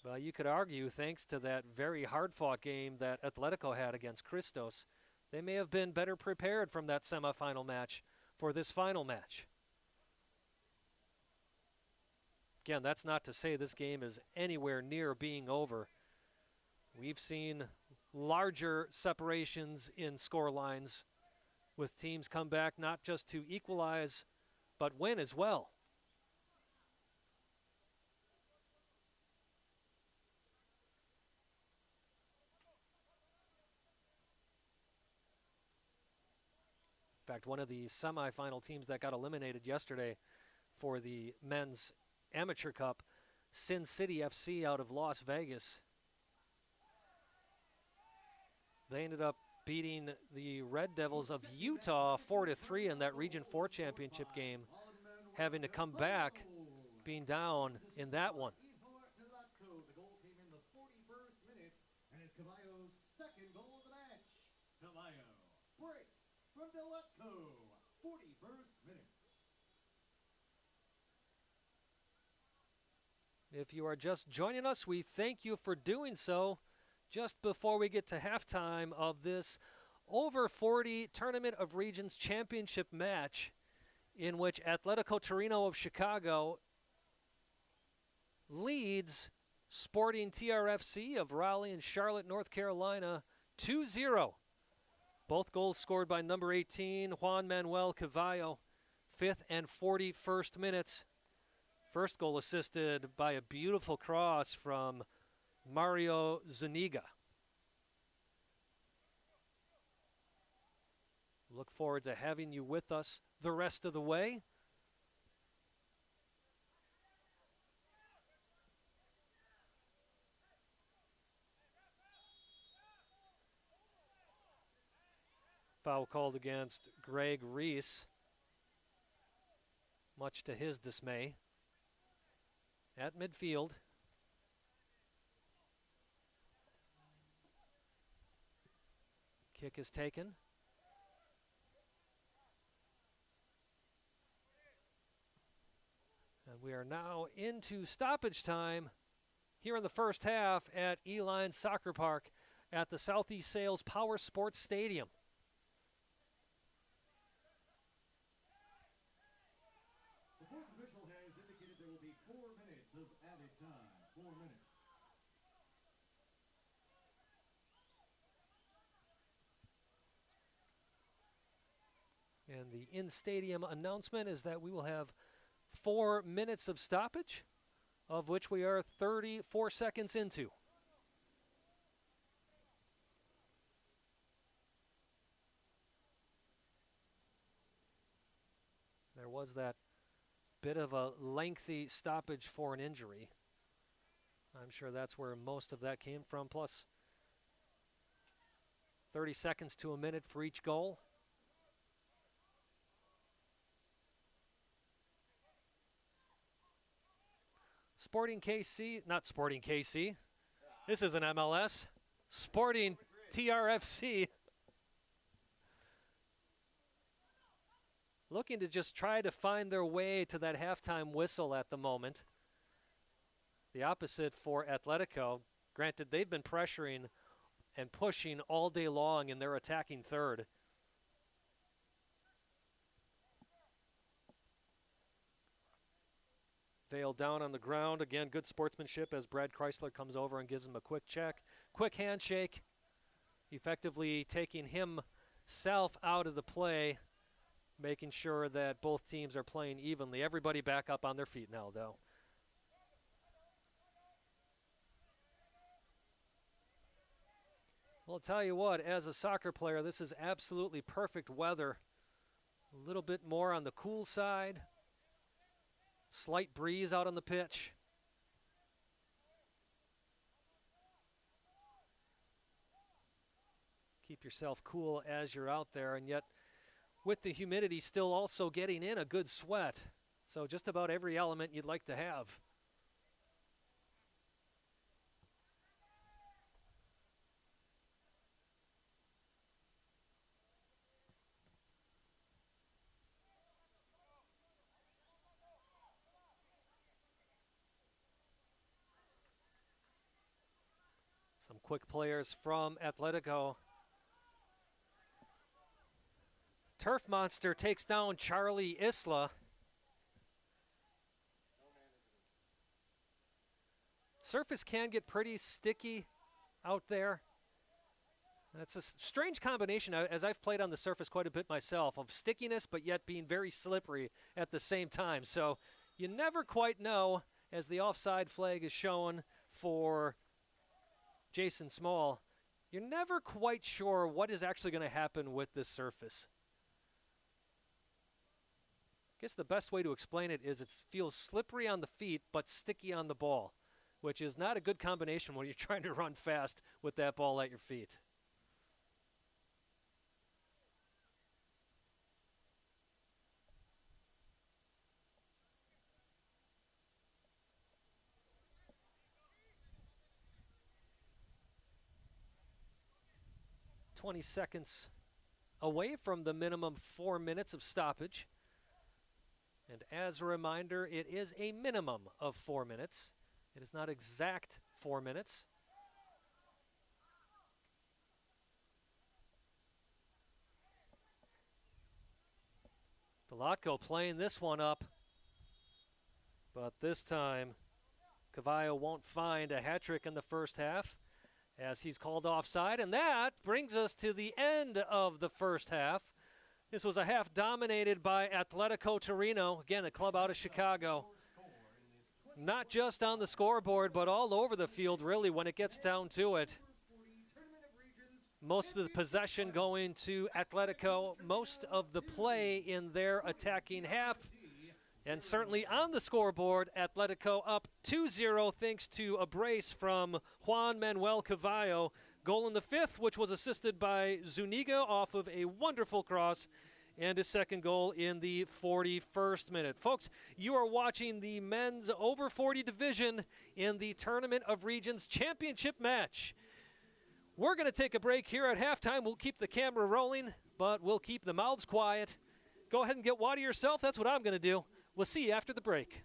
A: Well, you could argue, thanks to that very hard-fought game that Atletico had against Christos, they may have been better prepared from that semifinal match for this final match. Again, that's not to say this game is anywhere near being over. We've seen larger separations in score lines with teams come back not just to equalize, but win as well. In fact, one of the semifinal teams that got eliminated yesterday for the men's amateur cup, Sin City FC out of Las Vegas, they ended up beating the Red Devils of Utah 4-3 in that Region 4 championship game, having to come back, being down in that one.
B: The goal came in the 41st minute, and it's Caballo's second goal of the match. Caballo breaks from Deletco, 41st minute.
A: If you are just joining us, we thank you for doing so. Just before we get to halftime of this over 40 Tournament of Regions championship match, in which Atletico Torino of Chicago leads Sporting TRFC of Raleigh and Charlotte, North Carolina 2-0. Both goals scored by number 18, Juan Manuel Cavallo, 5th and 41st minutes. First goal assisted by a beautiful cross from Mario Zuniga. Look forward to having you with us the rest of the way. Foul called against Greg Reese, much to his dismay. At midfield. Kick is taken. And we are now into stoppage time here in the first half at Uihlein Soccer Park at the Southeast Sales Power Sports Stadium.
B: The fourth official has indicated there will be 4 minutes of added time. 4 minutes.
A: And the in-stadium announcement is that we will have 4 minutes of stoppage, of which we are 34 seconds into. There was that bit of a lengthy stoppage for an injury. I'm sure that's where most of that came from, plus 30 seconds to a minute for each goal. Sporting KC, not Sporting KC, this is an MLS, Sporting TRFC. Looking to just try to find their way to that halftime whistle at the moment. The opposite for Atletico. Granted, they've been pressuring and pushing all day long in their attacking third. Vale down on the ground. Again, good sportsmanship as Brad Chrysler comes over and gives him a quick check. Quick handshake, effectively taking himself out of the play, making sure that both teams are playing evenly. Everybody back up on their feet now, though. Well, I'll tell you what, as a soccer player, this is absolutely perfect weather. A little bit more on the cool side. Slight breeze out on the pitch. Keep yourself cool as you're out there, and yet with the humidity still also getting in a good sweat. So just about every element you'd like to have. Some quick players from Atletico. Turf Monster takes down Charlie Isla. surface can get pretty sticky out there. That's a strange combination, as I've played on the surface quite a bit myself, of stickiness but yet being very slippery at the same time. So you never quite know, as the offside flag is shown for Jason Small, you're never quite sure what is actually going to happen with this surface. I guess the best way to explain it is it feels slippery on the feet but sticky on the ball, which is not a good combination when you're trying to run fast with that ball at your feet. "20 seconds away from the minimum 4 minutes of stoppage. And as a reminder, it is a minimum of 4 minutes. It is not exact 4 minutes. Delatko playing this one up. But this time, Cavallo won't find a hat trick in the first half as he's called offside. And that brings us to the end of the first half. This was a half dominated by Atletico Torino, again, a club out of Chicago. Not just on the scoreboard, but all over the field, really, when it gets down to it. Most of the possession going to Atletico, most of the play in their attacking half. And certainly on the scoreboard, Atletico up 2-0 thanks to a brace from Juan Manuel Cavallo. Goal in the fifth, which was assisted by Zuniga off of a wonderful cross, and his second goal in the 41st minute. Folks, you are watching the men's over 40 division in the Tournament of Regions championship match. We're going to take a break here at halftime. We'll keep the camera rolling, but we'll keep the mouths quiet. Go ahead and get water yourself. That's what I'm going to do. We'll see you after the break.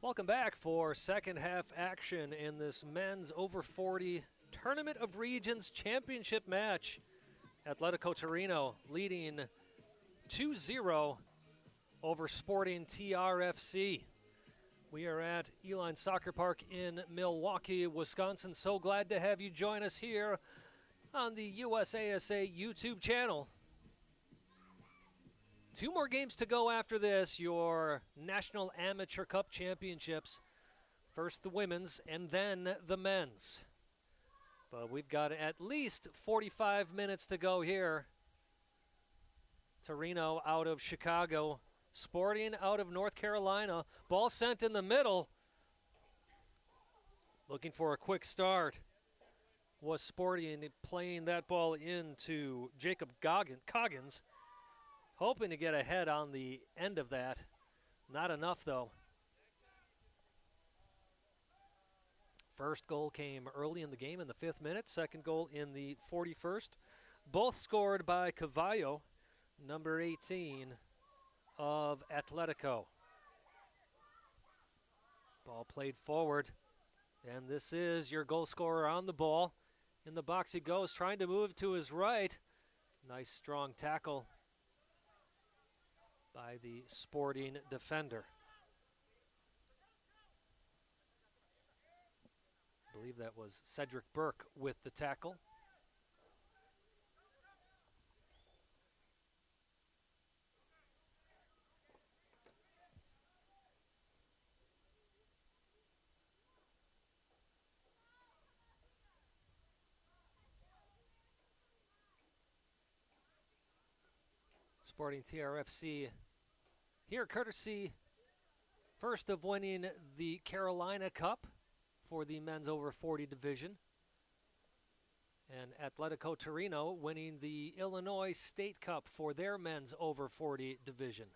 A: Welcome back for second half action in this men's over 40 Tournament of Regions championship match. Atletico Torino leading 2-0 over Sporting TRFC. We are at Uihlein Soccer Park in Milwaukee, Wisconsin. So glad to have you join us here on the USASA YouTube channel. 2 more games to go after this, your National Amateur Cup Championships. First the women's and then the men's. But we've got at least 45 minutes to go here. Torino out of Chicago, Sporting out of North Carolina. Ball sent in the middle. Looking for a quick start was Sporting, playing that ball into Jacob Coggins. Hoping to get ahead on the end of that. Not enough, though. First goal came early in the game in the 5th minute. Second goal in the 41st. Both scored by Cavallo, number 18 of Atletico. Ball played forward. And this is your goal scorer on the ball. In the box he goes, trying to move to his right. Nice strong tackle by the Sporting defender. I believe that was Cedric Burke with the tackle. Sporting TRFC here courtesy first of winning the Carolina Cup for the men's over 40 division, and Atletico Torino winning the Illinois State Cup for their men's over 40 division.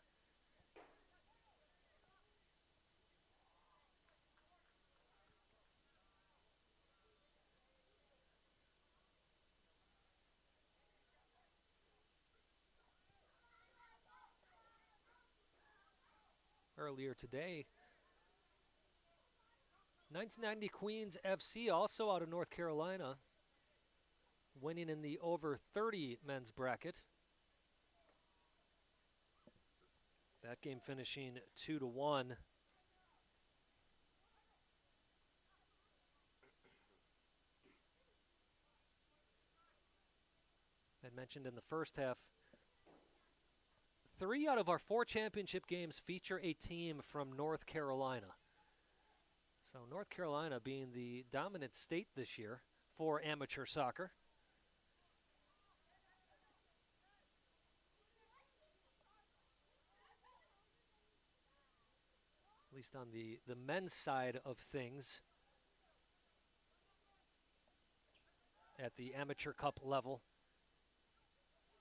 A: Earlier today, 1990 Queens FC, also out of North Carolina, winning in the over 30 men's bracket. That game finishing 2-1. I mentioned in the first half, 3 out of our 4 championship games feature a team from North Carolina. So North Carolina being the dominant state this year for amateur soccer. At least on the men's side of things at the amateur cup level.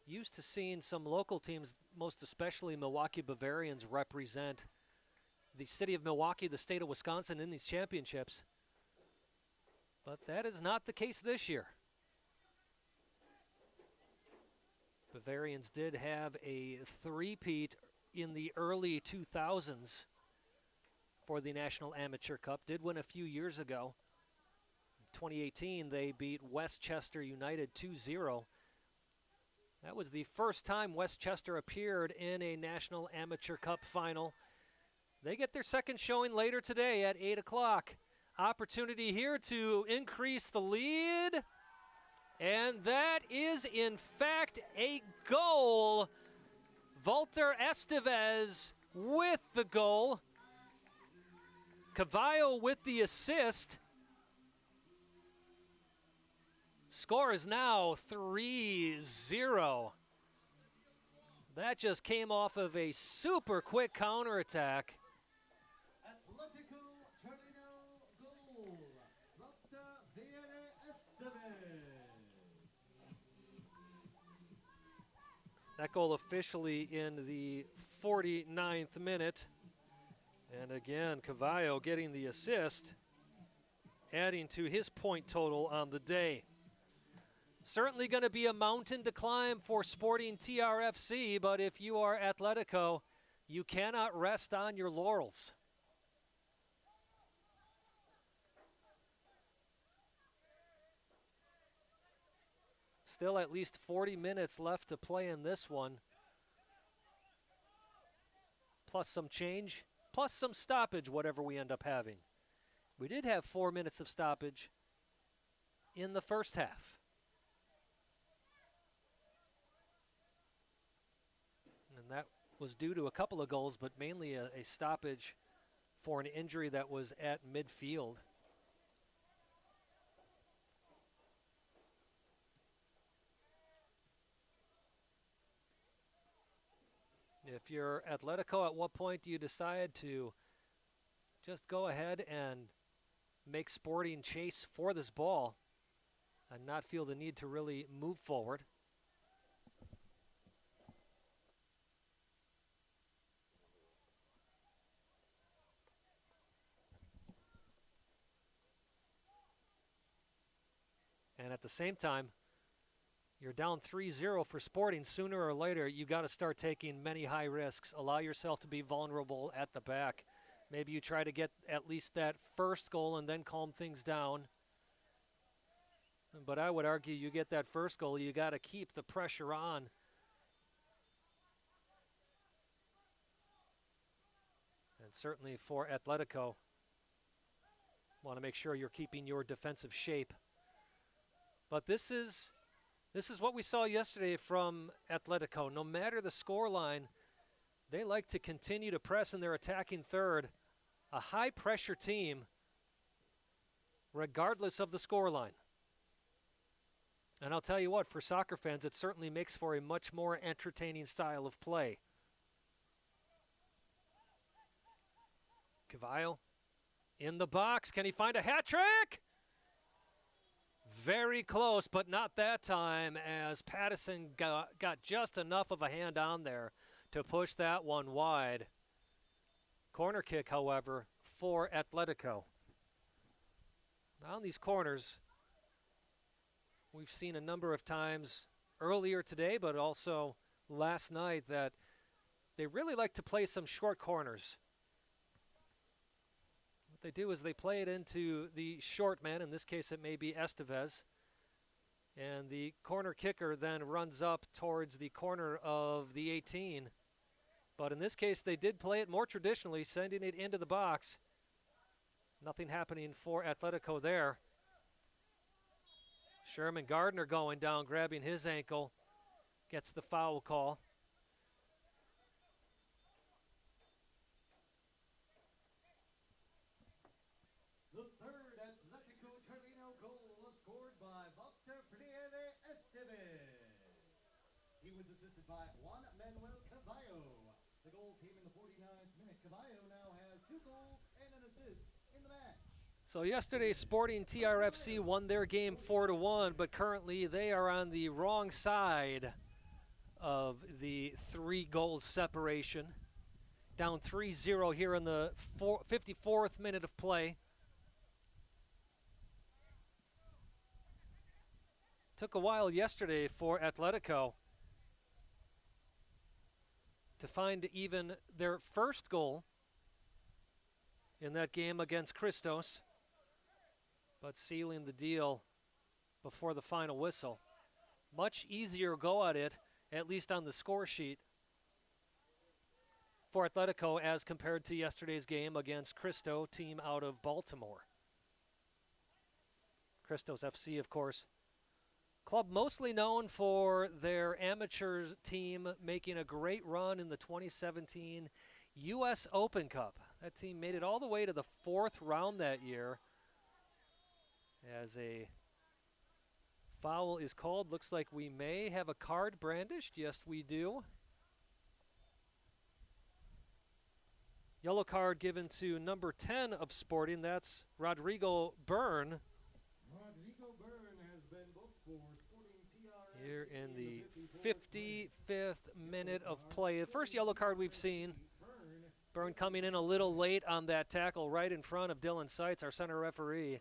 A: Used to seeing some local teams, most especially Milwaukee Bavarians, represent the city of Milwaukee, the state of Wisconsin, in these championships. But that is not the case this year. Bavarians did have a three-peat in the early 2000s for the National Amateur Cup. Did win a few years ago. In 2018, they beat Westchester United 2-0. That was the first time Westchester appeared in a National Amateur Cup final. They get their second showing later today at 8 o'clock. Opportunity here to increase the lead. And that is, in fact, a goal. Walter Estevez with the goal. Cavallo with the assist. Score is now 3-0. That just came off of a super quick counterattack.
B: Atletico Torino goal. Walter Estevez.
A: That goal officially in the 49th minute. And again, Cavallo getting the assist, adding to his point total on the day. Certainly going to be a mountain to climb for Sporting TRFC, but if you are Atletico, you cannot rest on your laurels. Still at least 40 minutes left to play in this one. Plus some change, plus some stoppage, whatever we end up having. We did have 4 minutes of stoppage in the first half. And that was due to a couple of goals, but mainly a stoppage for an injury that was at midfield. If you're Atletico, at what point do you decide to just go ahead and make Sporting chase for this ball and not feel the need to really move forward? And at the same time, you're down 3-0 for Sporting. Sooner or later, you got to start taking many high risks. Allow yourself to be vulnerable at the back. Maybe you try to get at least that first goal and then calm things down. But I would argue you get that first goal, you got to keep the pressure on. And certainly for Atletico, want to make sure you're keeping your defensive shape. But this is what we saw yesterday from Atletico. No matter the scoreline, they like to continue to press in their attacking third. A high-pressure team, regardless of the scoreline. And I'll tell you what, for soccer fans, it certainly makes for a much more entertaining style of play. Cavallo in the box. Can he find a hat trick? Very close, but not that time, as Pattison got just enough of a hand on there to push that one wide. Corner kick, however, for Atletico. Now on these corners, we've seen a number of times earlier today, but also last night, that they really like to play some short corners. What they do is they play it into the short man. In this case, it may be Estevez. And the corner kicker then runs up towards the corner of the 18. But in this case, they did play it more traditionally, sending it into the box. Nothing happening for Atletico there. Sherman Gardner going down, grabbing his ankle, gets the foul call.
B: The third Atletico Torino goal was scored by Estevez. He was assisted by Juan Manuel Cavallo. The goal came in the 49th minute. Cavallo now has 2 goals and an assist in the match.
A: So yesterday, Sporting TRFC won their game 4-1, but currently they are on the wrong side of the 3-goal separation. Down 3-0 here in the 54th minute of play. Took a while yesterday for Atletico to find even their first goal in that game against Christos, but sealing the deal before the final whistle. Much easier go at it, at least on the score sheet, for Atletico as compared to yesterday's game against Christo, team out of Baltimore. Christos FC, of course, club mostly known for their amateur team making a great run in the 2017 US Open Cup. That team made it all the way to the 4th round that year. As a foul is called, looks like we may have a card brandished. Yes, we do. Yellow card given to number 10 of Sporting. That's Rodrigo Byrne.
B: Rodrigo Byrne has been booked for Sporting TRFC
A: here in the 55th minute of play. The first yellow card we've seen. Byrne coming in a little late on that tackle right in front of Dylan Seitz, our center referee.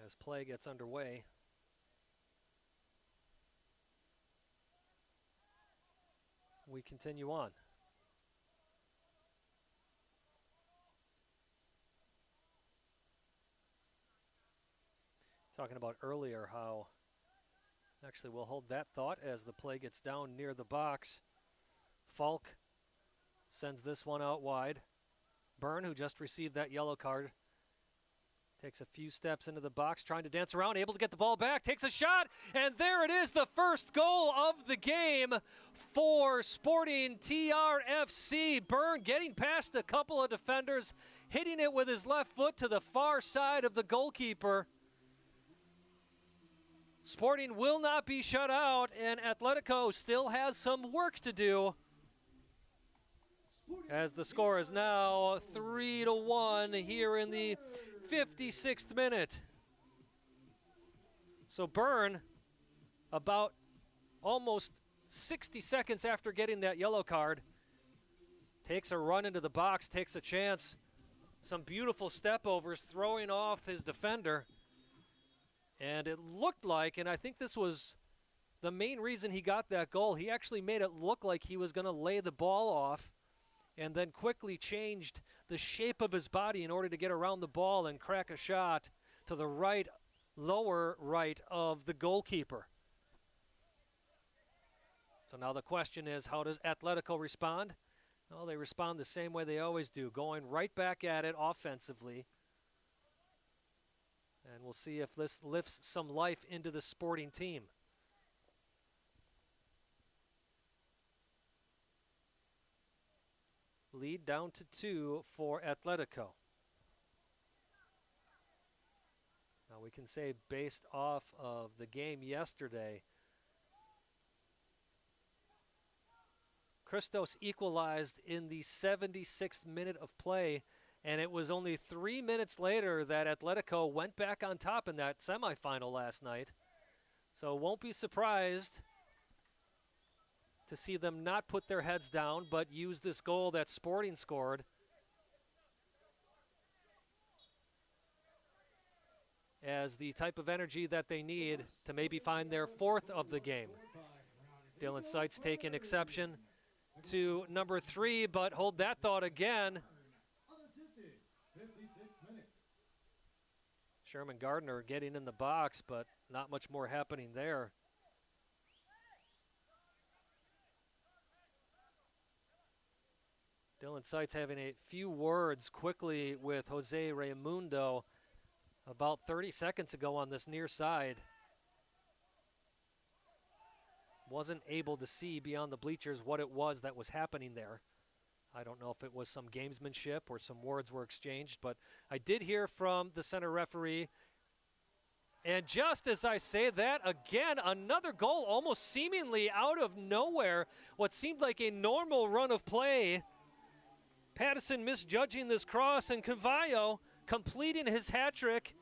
A: As play gets underway. we continue on. Talking about earlier how, actually we'll hold that thought as the play gets down near the box. Falk sends this one out wide. Byrne, who just received that yellow card, takes a few steps into the box, trying to dance around, able to get the ball back, takes a shot, and there it is, the first goal of the game for Sporting TRFC. Byrne getting past a couple of defenders, hitting it with his left foot to the far side of the goalkeeper. Sporting will not be shut out, and Atletico still has some work to do, as the score is now 3-1 here in the 56th minute. So Byrne, about almost 60 seconds after getting that yellow card, takes a run into the box, takes a chance. Some beautiful step overs, throwing off his defender. And it looked like, and I think this was the main reason he got that goal, he actually made it look like he was going to lay the ball off and then quickly changed the shape of his body in order to get around the ball and crack a shot to the right, lower right of the goalkeeper. So now the question is, how does Atletico respond? Well, they respond the same way they always do, going right back at it offensively. And we'll see if this lifts some life into the Sporting team. Lead down to 2 for Atletico. Now we can say, based off of the game yesterday, Christos equalized in the 76th minute of play, and it was only 3 minutes later that Atletico went back on top in that semifinal last night. So won't be surprised to see them not put their heads down, but use this goal that Sporting scored as the type of energy that they need to maybe find their 4th of the game. Dylan Seitz taking exception to number 3, but hold that thought again. Sherman Gardner getting in the box, but not much more happening there. Dylan Seitz having a few words quickly with Jose Raimundo about 30 seconds ago on this near side. Wasn't able to see beyond the bleachers what it was that was happening there. I don't know if it was some gamesmanship or some words were exchanged, but I did hear from the center referee. And just as I say that, again, another goal almost seemingly out of nowhere. What seemed like a normal run of play. Pattison misjudging this cross, and Cavallo completing his hat trick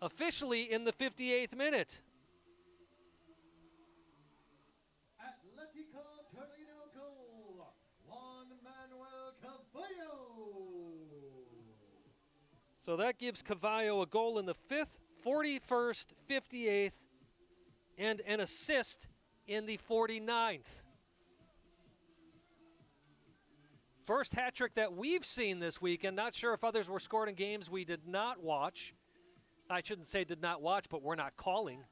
A: officially in the 58th minute.
B: Atletico Torino goal, Juan Manuel Cavallo.
A: So that gives Cavallo a goal in the 5th, 41st, 58th, and an assist in the 49th. First hat trick that we've seen this weekend. Not sure if others were scored in games we did not watch. I shouldn't say did not watch, but we're not calling.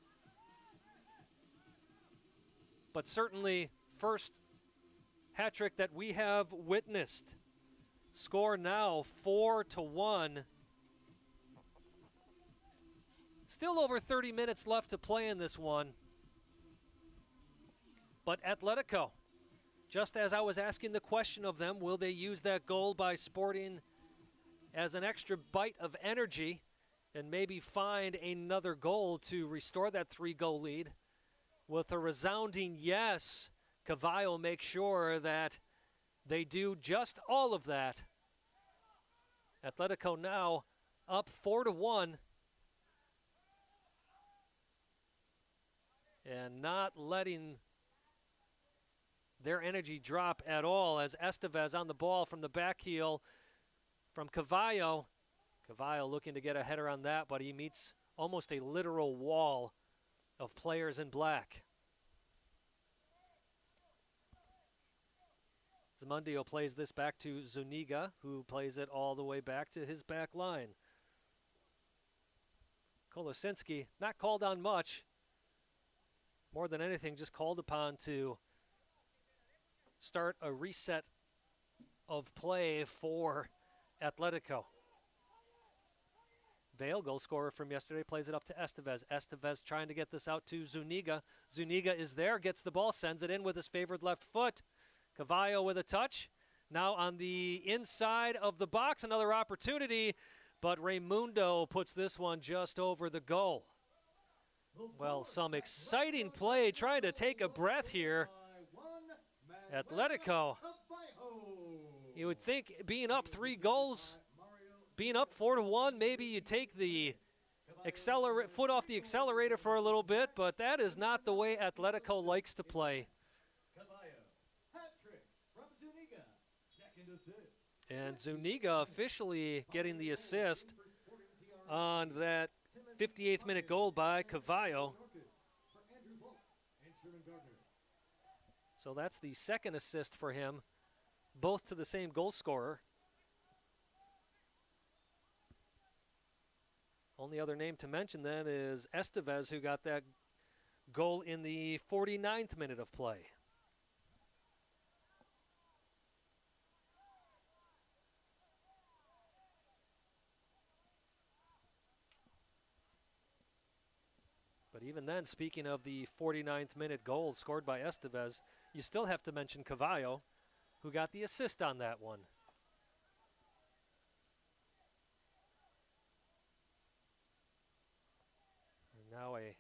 A: But certainly first hat trick that we have witnessed. Score now 4-1. Still over 30 minutes left to play in this one. But Atletico, just as I was asking the question of them, will they use that goal by Sporting as an extra bite of energy and maybe find another goal to restore that 3-goal lead? With a resounding yes, Cavallo makes sure that they do just all of that. Atletico now up 4-1. And not letting their energy drop at all, as Estevez on the ball from the back heel from Cavallo. Cavallo looking to get a header on that, but he meets almost a literal wall of players in black. Zamundio plays this back to Zuniga, who plays it all the way back to his back line. Kolosinski, not called on much. More than anything, just called upon to start a reset of play for Atletico. Vale, goal scorer from yesterday, plays it up to Estevez. Estevez trying to get this out to Zuniga. Zuniga is there, gets the ball, sends it in with his favored left foot. Cavallo with a touch. Now on the inside of the box, another opportunity, but Raimundo puts this one just over the goal. Well, some exciting play, trying to take a breath here. Atletico, you would think being up 3 goals, being up 4-1, maybe you take the foot off the accelerator for a little bit, but that is not the way Atletico likes to play. And Zuniga officially getting the assist on that 58th minute goal by Cavallo. So that's the second assist for him, both to the same goal scorer. Only other name to mention then is Estevez, who got that goal in the 49th minute of play. But even then, speaking of the 49th minute goal scored by Estevez, you still have to mention Cavallo, who got the assist on that one. And now a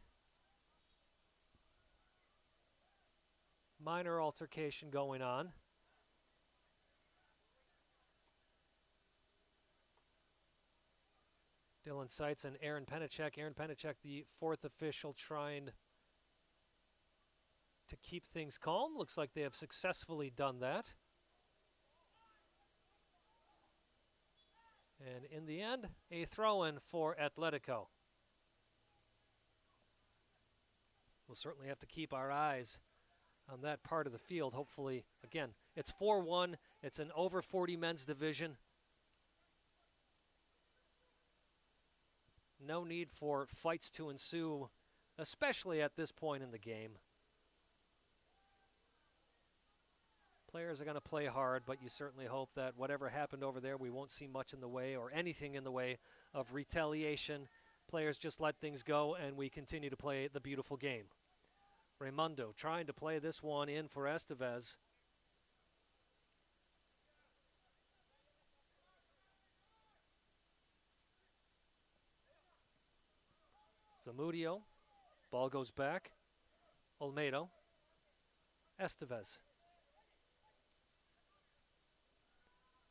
A: minor altercation going on. Dylan Seitz and Aaron Penacek. Aaron Penacek, the 4th official, trying to keep things calm. Looks like they have successfully done that. And in the end, a throw-in for Atletico. We'll certainly have to keep our eyes on that part of the field. Hopefully, again, it's 4-1. It's an over 40 men's division. No need for fights to ensue, especially at this point in the game. Players are going to play hard, but you certainly hope that whatever happened over there, we won't see much in the way or anything in the way of retaliation. Players just let things go, and we continue to play the beautiful game. Raimundo trying to play this one in for Estevez. Zamudio, ball goes back. Olmedo, Estevez.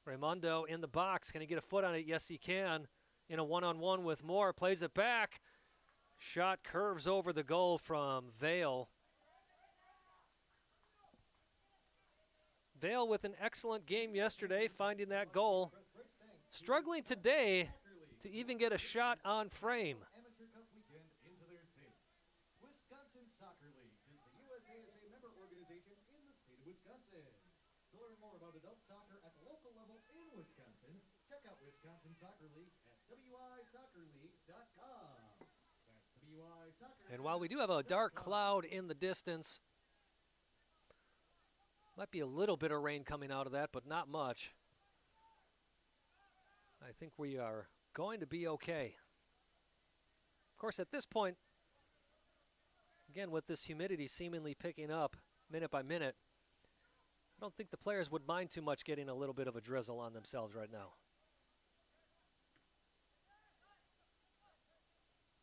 A: Raimundo in the box, can he get a foot on it? Yes, he can. In a one-on-one with Moore, plays it back. Shot curves over the goal from Vale. Vale with an excellent game yesterday, finding that goal. Struggling today to even get a shot on frame.
B: Wisconsin Soccer Leagues is the USASA member organization in the state of Wisconsin. To learn more about adult soccer at the local level in Wisconsin, check out Wisconsin Soccer Leagues at wisoccerleagues.com. That's wisoccer.
A: And while we do have a dark cloud in the distance, might be a little bit of rain coming out of that, but not much. I think we are going to be okay. Of course, at this point, again, with this humidity seemingly picking up minute by minute, I don't think the players would mind too much getting a little bit of a drizzle on themselves right now.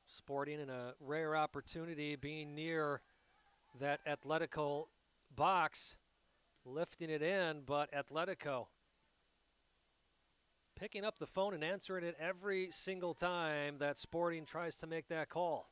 A: Sporting in a rare opportunity, being near that Atletico box, lifting it in, but Atletico picking up the phone and answering it every single time that Sporting tries to make that call.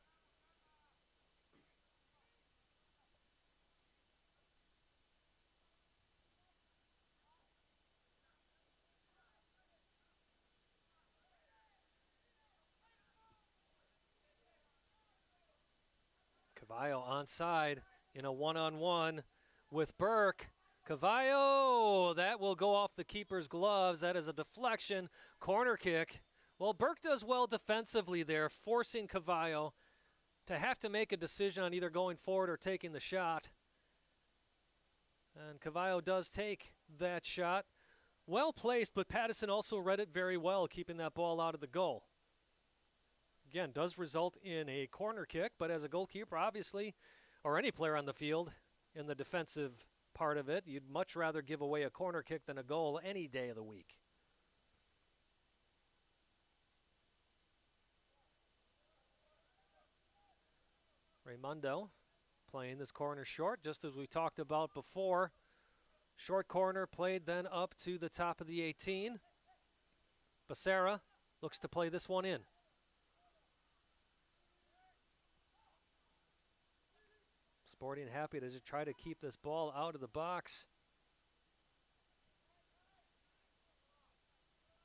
A: Cavallo onside in a one-on-one with Burke. Cavallo, that will go off the keeper's gloves. That is a deflection, corner kick. Well, Burke does well defensively there, forcing Cavallo to have to make a decision on either going forward or taking the shot. And Cavallo does take that shot. Well placed, but Pattison also read it very well, keeping that ball out of the goal. Again, does result in a corner kick, but as a goalkeeper, obviously, or any player on the field in the defensive part of it, you'd much rather give away a corner kick than a goal any day of the week. Raimundo playing this corner short, just as we talked about before. Short corner played then up to the top of the 18. Becerra looks to play this one in. Sporting happy to just try to keep this ball out of the box.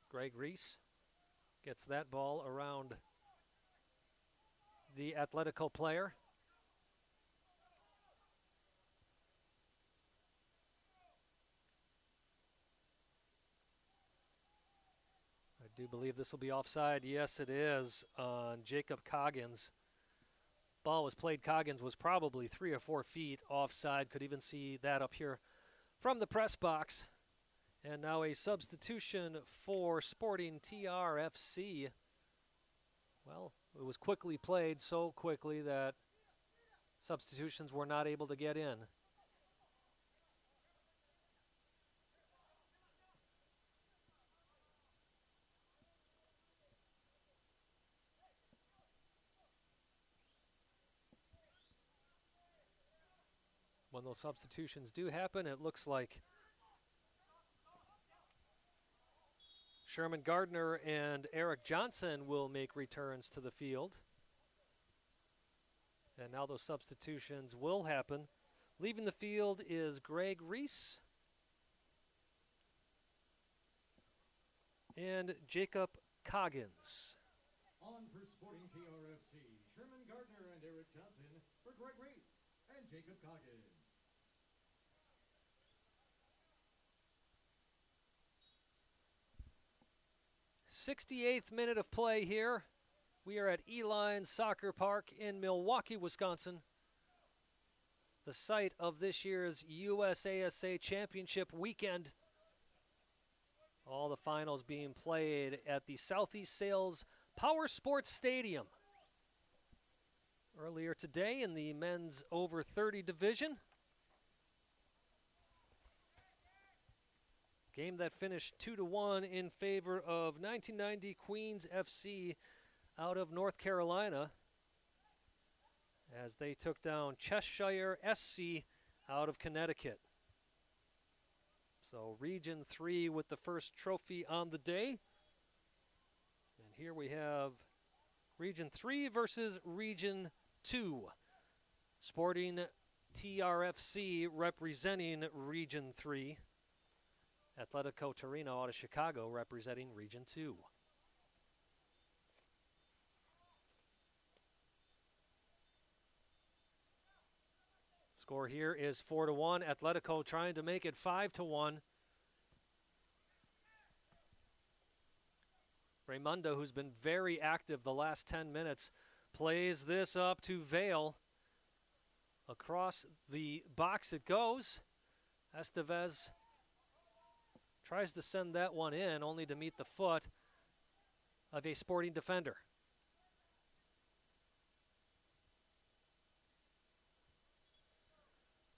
A: Greg Reese gets that ball around the Atletico player. I do believe this will be offside. Yes, it is on Jacob Coggins. Ball was played. Coggins was probably 3 or 4 feet offside. Could even see that up here from the press box. And now a substitution for Sporting TRFC. Well, it was quickly played, so quickly that substitutions were not able to get in. When those substitutions do happen, it looks like Sherman Gardner and Eric Johnson will make returns to the field. And now those substitutions will happen. Leaving the field is Greg Reese and Jacob Coggins.
B: On for Sporting TRFC, Sherman Gardner and Eric Johnson for Greg Reese and Jacob Coggins.
A: 68th minute of play here. We are at Uihlein Soccer Park in Milwaukee, Wisconsin. The site of this year's USASA Championship weekend. All the finals being played at the Southeast Sales Power Sports Stadium. Earlier today in the men's over 30 division. Game that finished 2-1 in favor of 1990 Queens FC out of North Carolina as they took down Cheshire SC out of Connecticut. So Region 3 with the first trophy on the day. And here we have Region 3 versus Region 2. Sporting TRFC representing Region 3. Atletico Torino out of Chicago representing Region 2. Score here is 4-1. Atletico trying to make it 5-1. Raimundo, who's been very active the last 10 minutes, plays this up to Vale. Across the box it goes. Estevez tries to send that one in, only to meet the foot of a Sporting defender.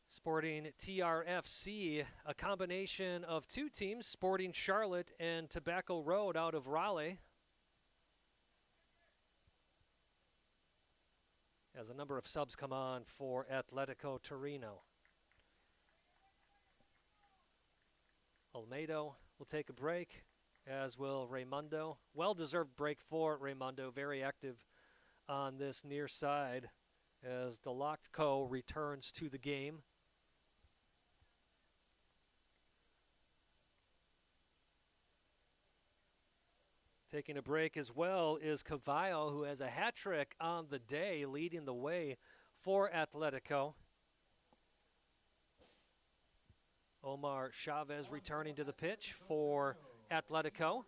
A: Sporting TRFC, a combination of two teams, Sporting Charlotte and Tobacco Road out of Raleigh. As a number of subs come on for Atletico Torino. Almeida will take a break, as will Raimundo. Well-deserved break for Raimundo, very active on this near side as Delacco returns to the game. Taking a break as well is Cavallo, who has a hat trick on the day, leading the way for Atletico. Omar Chavez returning to the pitch for Atletico.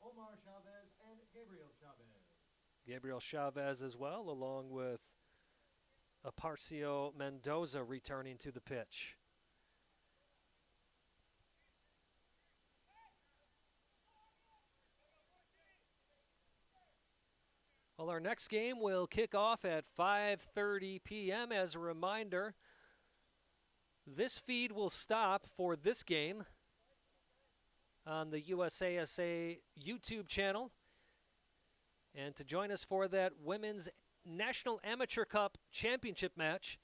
B: Omar Chavez and Gabriel Chavez.
A: Gabriel Chavez as well, along with Aparcio Mendoza returning to the pitch. Well, our next game will kick off at 5:30 p.m. As a reminder, this feed will stop for this game on the USASA YouTube channel. And to join us for that Women's National Amateur Cup Championship match,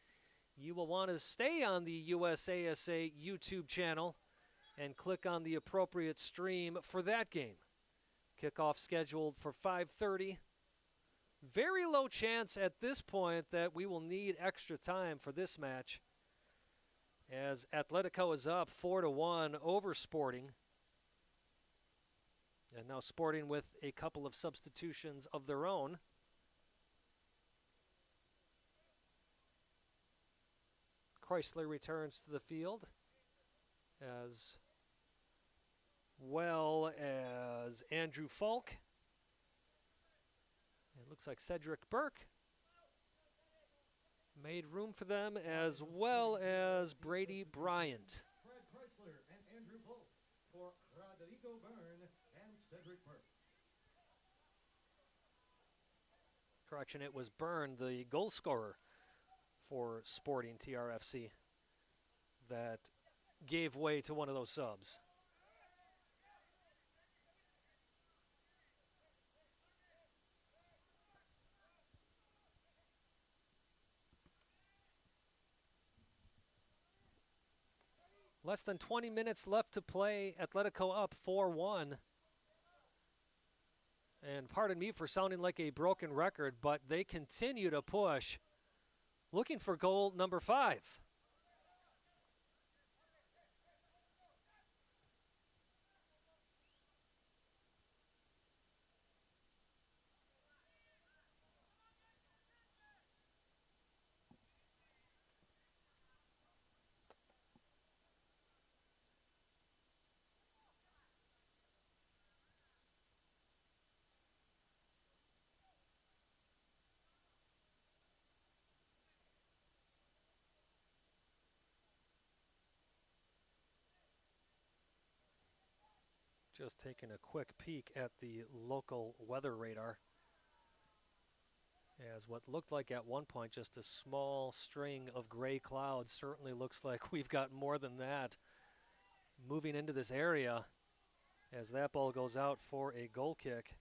A: you will want to stay on the USASA YouTube channel and click on the appropriate stream for that game. Kickoff scheduled for 5:30. Very low chance at this point that we will need extra time for this match, as Atletico is up 4-1 over Sporting. And now Sporting with a couple of substitutions of their own. Chrysler returns to the field, as well as Andrew Falk. It looks like Cedric Burke made room for them, as well as Brady Bryant.
B: Fred Chrysler and Andrew Volk for Rodrigo Byrne and Cedric Burke.
A: Correction, it was Byrne, the goal scorer for Sporting TRFC, that gave way to one of those subs. Less than 20 minutes left to play. Atletico up 4-1. And pardon me for sounding like a broken record, but they continue to push, looking for goal number 5. Just taking a quick peek at the local weather radar, as what looked like at one point just a small string of gray clouds certainly looks like we've got more than that moving into this area, as that ball goes out for a goal kick.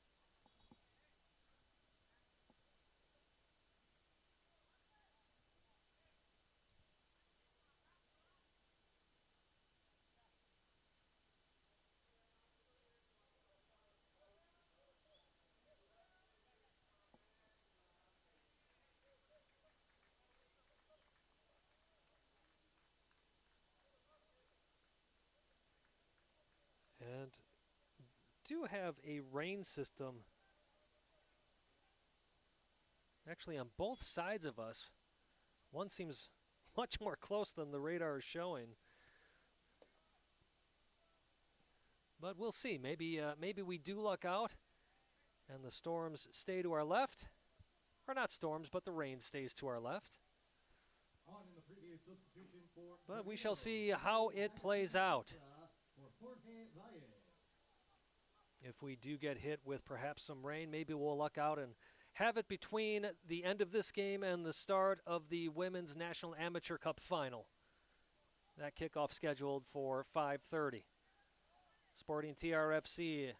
A: And do have a rain system actually on both sides of us. One seems much more close than the radar is showing. But we'll see. Maybe we do luck out and the storms stay to our left. Or not storms, but the rain stays to our left. But we shall see how it plays out. If we do get hit with perhaps some rain, maybe we'll luck out and have it between the end of this game and the start of the Women's National Amateur Cup Final. That kickoff scheduled for 5:30. Sporting TRFC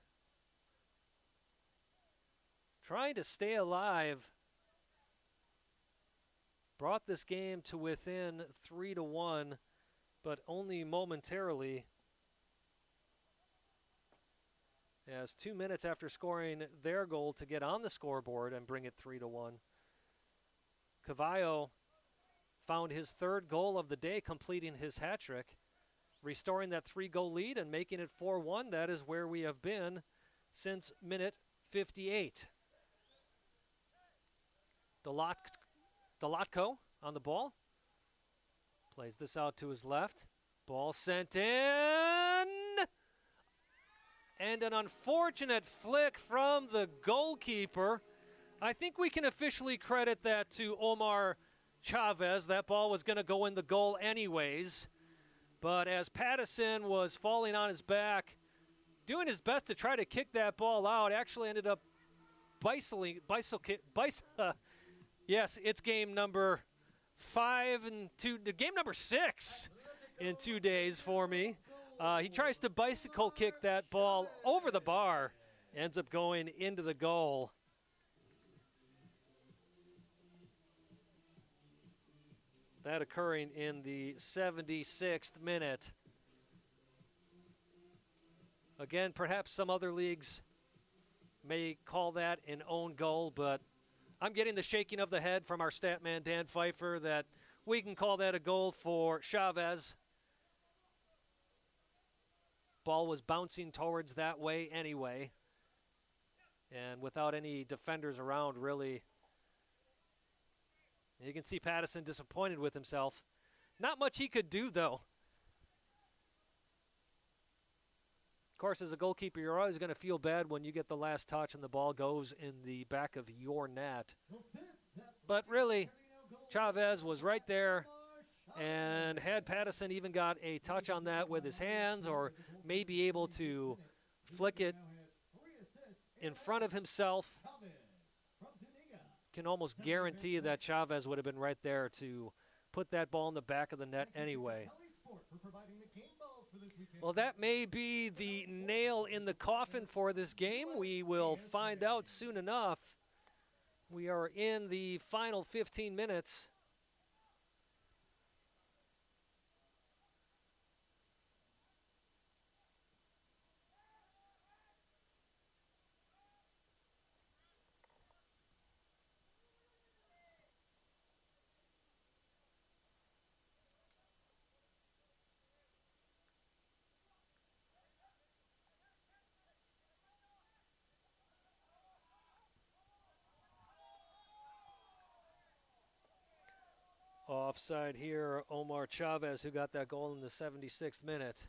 A: trying to stay alive. Brought this game to within 3-1, but only momentarily, as 2 minutes after scoring their goal to get on the scoreboard and bring it 3-1. Cavallo found his third goal of the day, completing his hat trick, restoring that 3-goal lead and making it 4-1. That is where we have been since minute 58. Delatko on the ball. Plays this out to his left. Ball sent in. And an unfortunate flick from the goalkeeper. I think we can officially credit that to Omar Chavez. That ball was going to go in the goal anyways. But as Pattison was falling on his back, doing his best to try to kick that ball out, actually ended up yes, it's game number 5 and 2, game number 6 in 2 days for me. He tries to bicycle kick that ball over the bar, ends up going into the goal. That occurring in the 76th minute. Again, perhaps some other leagues may call that an own goal, but I'm getting the shaking of the head from our stat man, Dan Pfeiffer, that we can call that a goal for Chavez. Ball was bouncing towards that way anyway. And without any defenders around, really, you can see Pattison disappointed with himself. Not much he could do, though. Of course, as a goalkeeper, you're always going to feel bad when you get the last touch and the ball goes in the back of your net. But really, Chavez was right there, and had Pattison even got a touch on that with his hands or maybe able to flick it in front of himself, can almost guarantee that Chavez would have been right there to put that ball in the back of the net anyway. Well, that may be the nail in the coffin for this game. We will find out soon enough. We are in the final 15 minutes. Offside here, Omar Chavez, who got that goal in the 76th minute.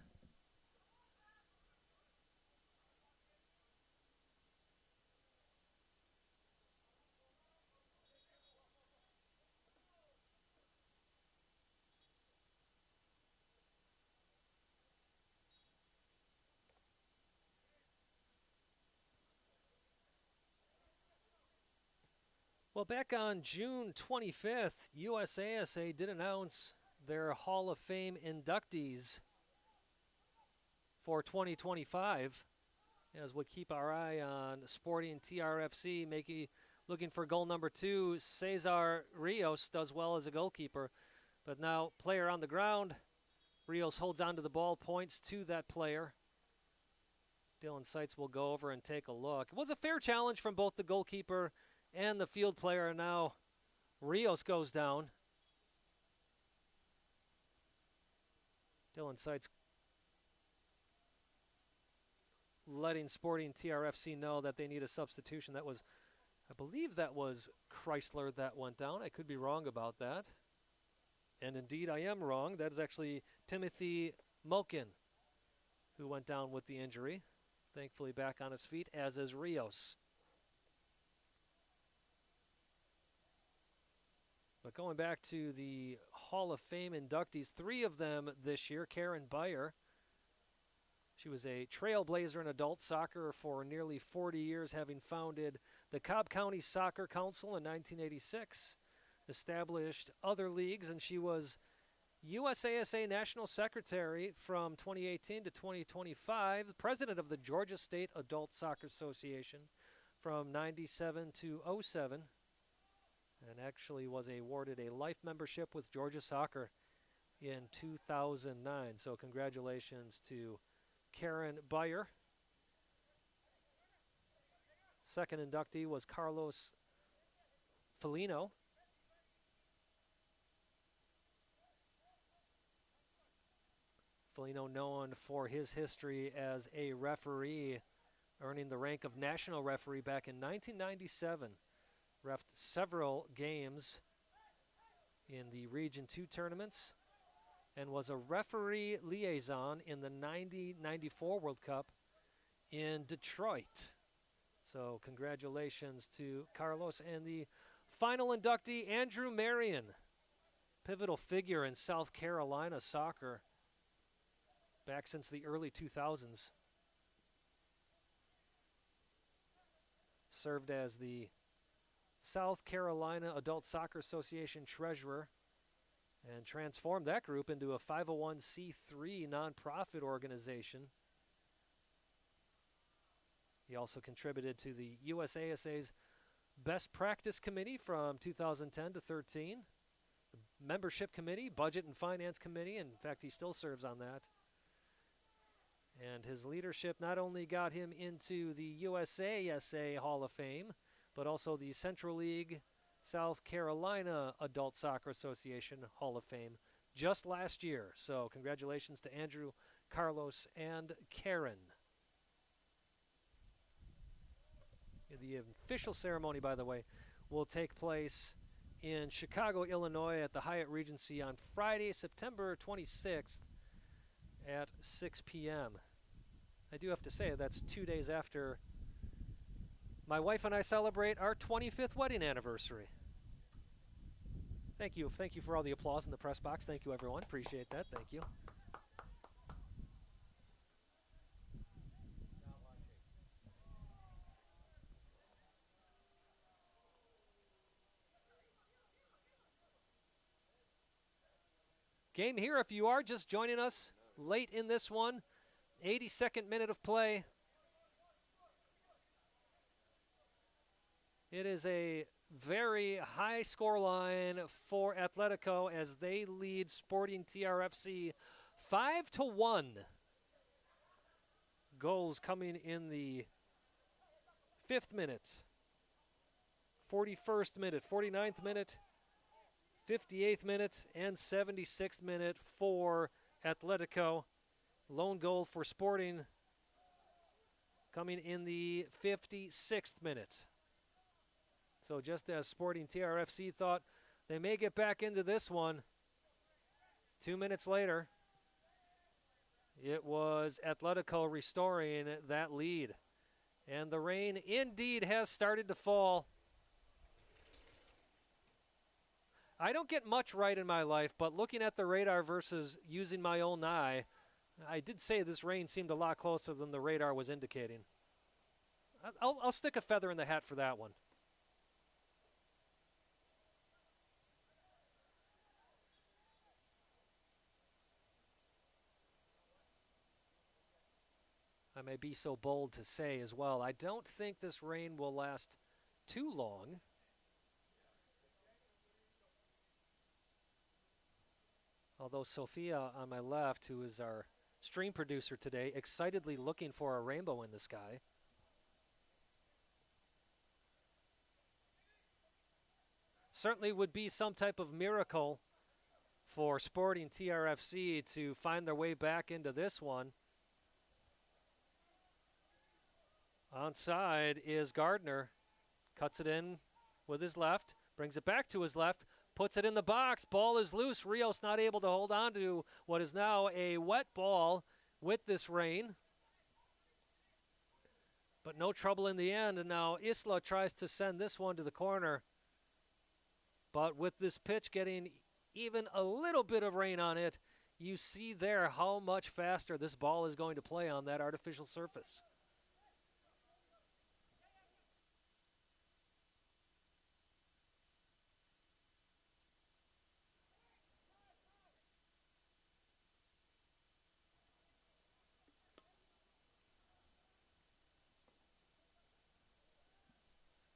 A: Well, back on June 25th, USASA did announce their Hall of Fame inductees for 2025, as we keep our eye on Sporting TRFC, looking for goal number 2. Cesar Rios does well as a goalkeeper, but now player on the ground. Rios holds onto the ball, points to that player. Dylan Seitz will go over and take a look. It was a fair challenge from both the goalkeeper and the field player. Now Rios goes down. Dylan Seitz letting Sporting TRFC know that they need a substitution. That was, I believe that was Chrysler that went down. I could be wrong about that. And indeed I am wrong. That is actually Timothy Mokin who went down with the injury. Thankfully back on his feet, as is Rios. But going back to the Hall of Fame inductees, 3 of them this year. Karen Beyer. She was a trailblazer in adult soccer for nearly 40 years, having founded the Cobb County Soccer Council in 1986, established other leagues, and she was USASA National Secretary from 2018 to 2025, president of the Georgia State Adult Soccer Association from 97 to 07. And actually was awarded a life membership with Georgia Soccer in 2009. So congratulations to Karen Beyer. Second inductee was Carlos Felino. Felino known for his history as a referee, earning the rank of national referee back in 1997. Refed several games in the Region 2 tournaments. and was a referee liaison in the 90-94 World Cup in Detroit. So congratulations to Carlos. And the final inductee, Andrew Marion, pivotal figure in South Carolina soccer back since the early 2000s. Served as the South Carolina Adult Soccer Association treasurer and transformed that group into a 501c3 nonprofit organization. He also contributed to the USASA's Best Practice Committee from 2010 to 13, the Membership Committee, Budget and Finance Committee, and in fact, he still serves on that. And his leadership not only got him into the USASA Hall of Fame, but also the Central League South Carolina Adult Soccer Association Hall of Fame just last year. So congratulations to Andrew, Carlos, and Karen. The official ceremony, by the way, will take place in Chicago, Illinois at the Hyatt Regency on Friday, September 26th at 6 p.m. I do have to say that's 2 days after my wife and I celebrate our 25th wedding anniversary. Thank you. Thank you for all the applause in the press box. Thank you, everyone. Appreciate that. Thank you. Game here, if you are just joining us late in this one, 82nd minute of play. It is a very high score line for Atletico as they lead Sporting TRFC 5-1. Goals coming in the 5th minute, 41st minute, 49th minute, 58th minute, and 76th minute for Atletico. Lone goal for Sporting coming in the 56th minute. So just as Sporting TRFC thought they may get back into this one, 2 minutes later, it was Atletico restoring that lead. And the rain indeed has started to fall. I don't get much right in my life, but looking at the radar versus using my own eye, I did say this rain seemed a lot closer than the radar was indicating. I'll stick a feather in the hat for that one. I may be so bold to say as well, I don't think this rain will last too long. Although Sophia on my left, who is our stream producer today, excitedly looking for a rainbow in the sky. Certainly would be some type of miracle for Sporting TRFC to find their way back into this one. Onside is Gardner. Cuts it in with his left, brings it back to his left, puts it in the box. Ball is loose. Rios not able to hold on to what is now a wet ball with this rain. But no trouble in the end. And now Isla tries to send this one to the corner. But with this pitch getting even a little bit of rain on it, you see there how much faster this ball is going to play on that artificial surface.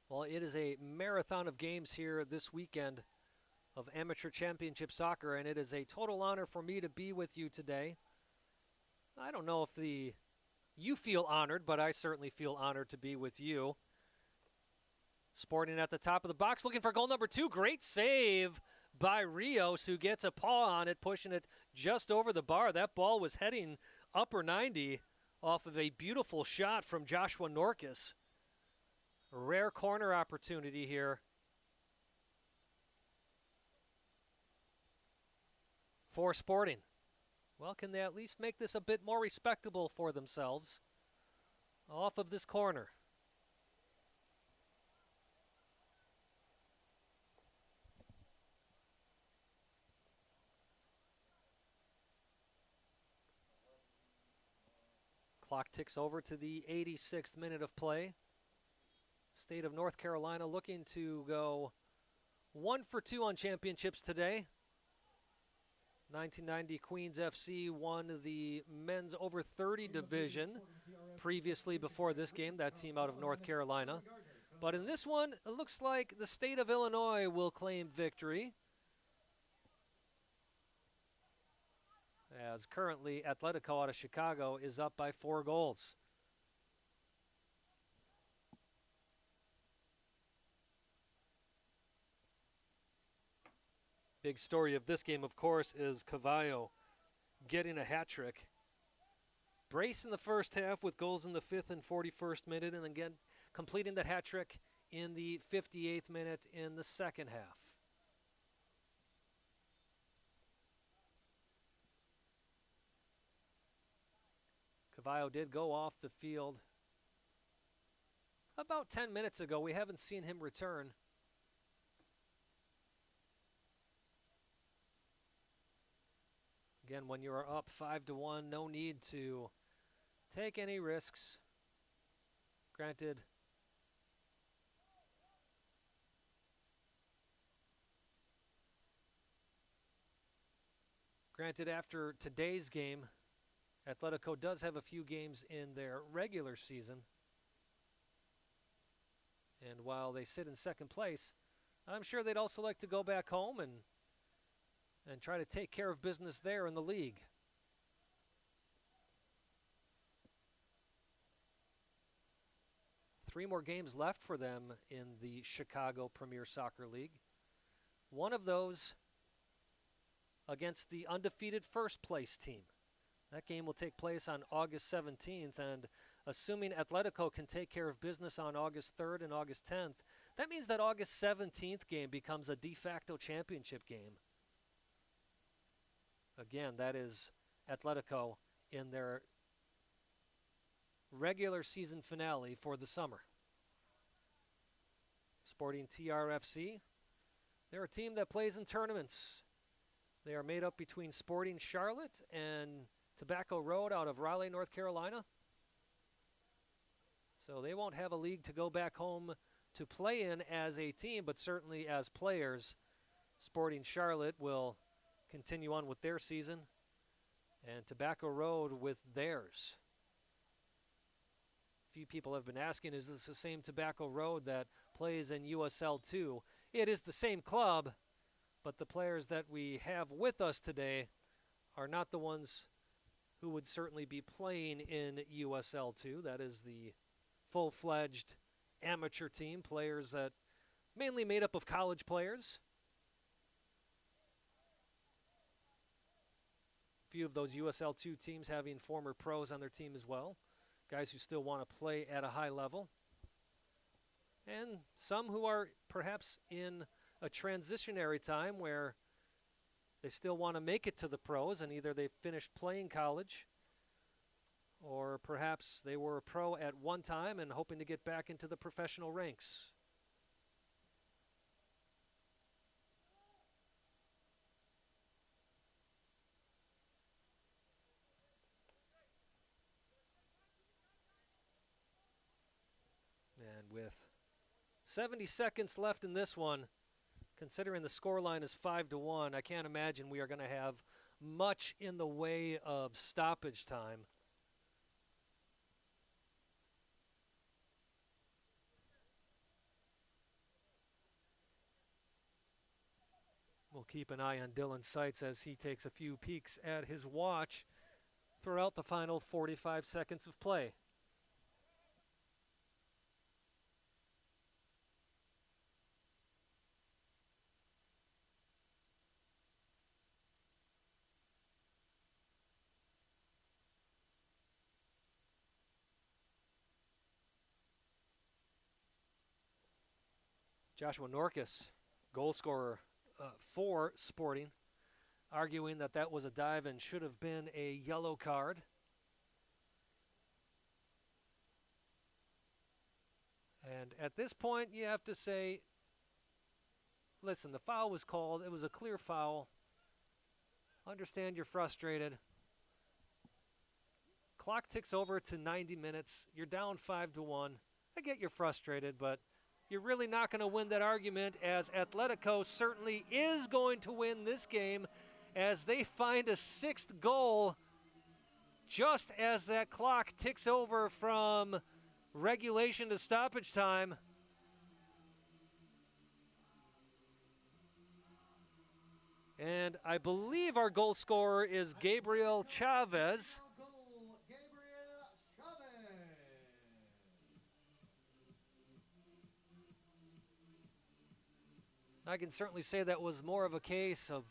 A: Well, it is a marathon of games here this weekend of amateur championship soccer, and it is a total honor for me to be with you today. I don't know if you feel honored, but I certainly feel honored to be with you. Sporting at the top of the box, looking for goal number 2. Great save by Rios, who gets a paw on it, pushing it just over the bar. That ball was heading upper 90 off of a beautiful shot from Joshua Norkus. Rare corner opportunity here for Sporting. Well, can they at least make this a bit more respectable for themselves off of this corner? Clock ticks over to the 86th minute of play. State of North Carolina looking to go 1 for 2 on championships today. 1990 Queens FC won the men's over 30 division previously before this game, that team out of North Carolina. But in this one, it looks like the state of Illinois will claim victory, as currently Atletico out of Chicago is up by 4 goals. Big story of this game, of course, is Cavallo getting a hat trick. Brace in the first half with goals in the 5th and 41st minute, and again completing that hat trick in the 58th minute in the second half. Cavallo did go off the field about 10 minutes ago. We haven't seen him return. Again, when you are up 5-1, no need to take any risks. Granted, after today's game, Atletico does have a few games in their regular season. And while they sit in second place, I'm sure they'd also like to go back home and try to take care of business there in the league. Three more games left for them in the Chicago Premier Soccer League. One of those against the undefeated first place team. That game will take place on August 17th, and assuming Atletico can take care of business on August 3rd and August 10th, that means that August 17th game becomes a de facto championship game. Again, that is Atletico in their regular season finale for the summer. Sporting TRFC, they're a team that plays in tournaments. They are made up between Sporting Charlotte and Tobacco Road out of Raleigh, North Carolina. So they won't have a league to go back home to play in as a team, but certainly as players, Sporting Charlotte will continue on with their season, and Tobacco Road with theirs. A few people have been asking, is this the same Tobacco Road that plays in USL 2? It is the same club, but the players that we have with us today are not the ones who would certainly be playing in USL 2. That is the full-fledged amateur team, players that mainly made up of college players. Few of those USL 2 teams having former pros on their team as well. Guys who still want to play at a high level. And some who are perhaps in a transitionary time where they still want to make it to the pros, and either they've finished playing college or perhaps they were a pro at one time and hoping to get back into the professional ranks. And with 70 seconds left in this one, considering the scoreline is 5-1, I can't imagine we are going to have much in the way of stoppage time. We'll keep an eye on Dylan Seitz as he takes a few peeks at his watch throughout the final 45 seconds of play. Joshua Norkus, goal scorer for Sporting. arguing that that was a dive and should have been a yellow card. And at this point, you have to say, listen, the foul was called. It was a clear foul. Understand you're frustrated. Clock ticks over to 90 minutes. You're down 5-1. I get you're frustrated, but you're really not going to win that argument, as Atletico certainly is going to win this game as they find a 6th goal just as that clock ticks over from regulation to stoppage time. And I believe our goal scorer is Gabriel Chavez. I can certainly say that was more of a case of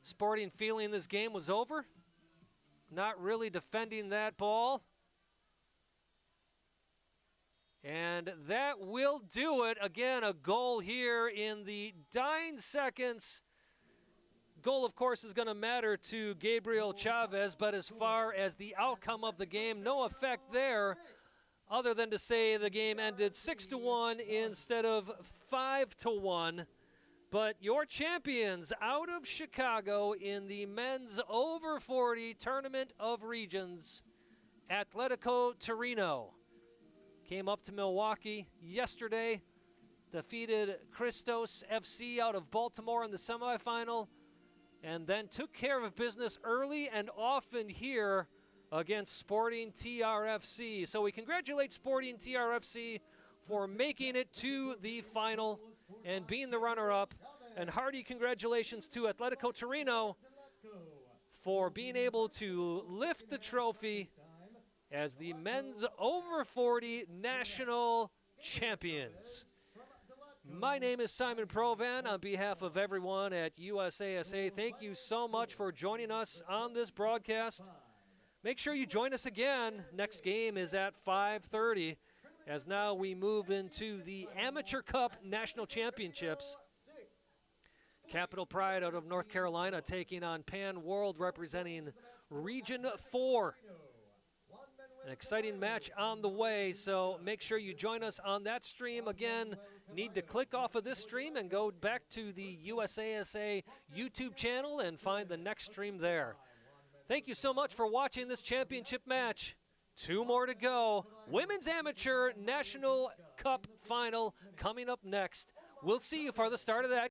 A: Sporting feeling this game was over, not really defending that ball. And that will do it. Again, a goal here in the dying seconds. Goal, of course, is going to matter to Gabriel Chavez, but as far as the outcome of the game, no effect there, other than to say the game ended 6-1 instead of 5-1. But your champions out of Chicago in the men's over 40 Tournament of Regions, Atletico Torino, came up to Milwaukee yesterday, defeated Christos FC out of Baltimore in the semifinal, and then took care of business early and often here against Sporting TRFC. So we congratulate Sporting TRFC for making it to the final and being the runner-up. And hearty congratulations to Atletico Torino for being able to lift the trophy as the men's over 40 national champions. My name is Simon Provan. On behalf of everyone at USASA, thank you so much for joining us on this broadcast. Make sure you join us again. Next game is at 5:30, as now we move into the Amateur Cup National Championships. Capital Pride out of North Carolina taking on Pan World representing Region 4. An exciting match on the way, so make sure you join us on that stream. Again, need to click off of this stream and go back to the USASA YouTube channel and find the next stream there. Thank you so much for watching this championship match. 2 more to go. Women's Amateur National Cup Final coming up next. We'll see you for the start of that.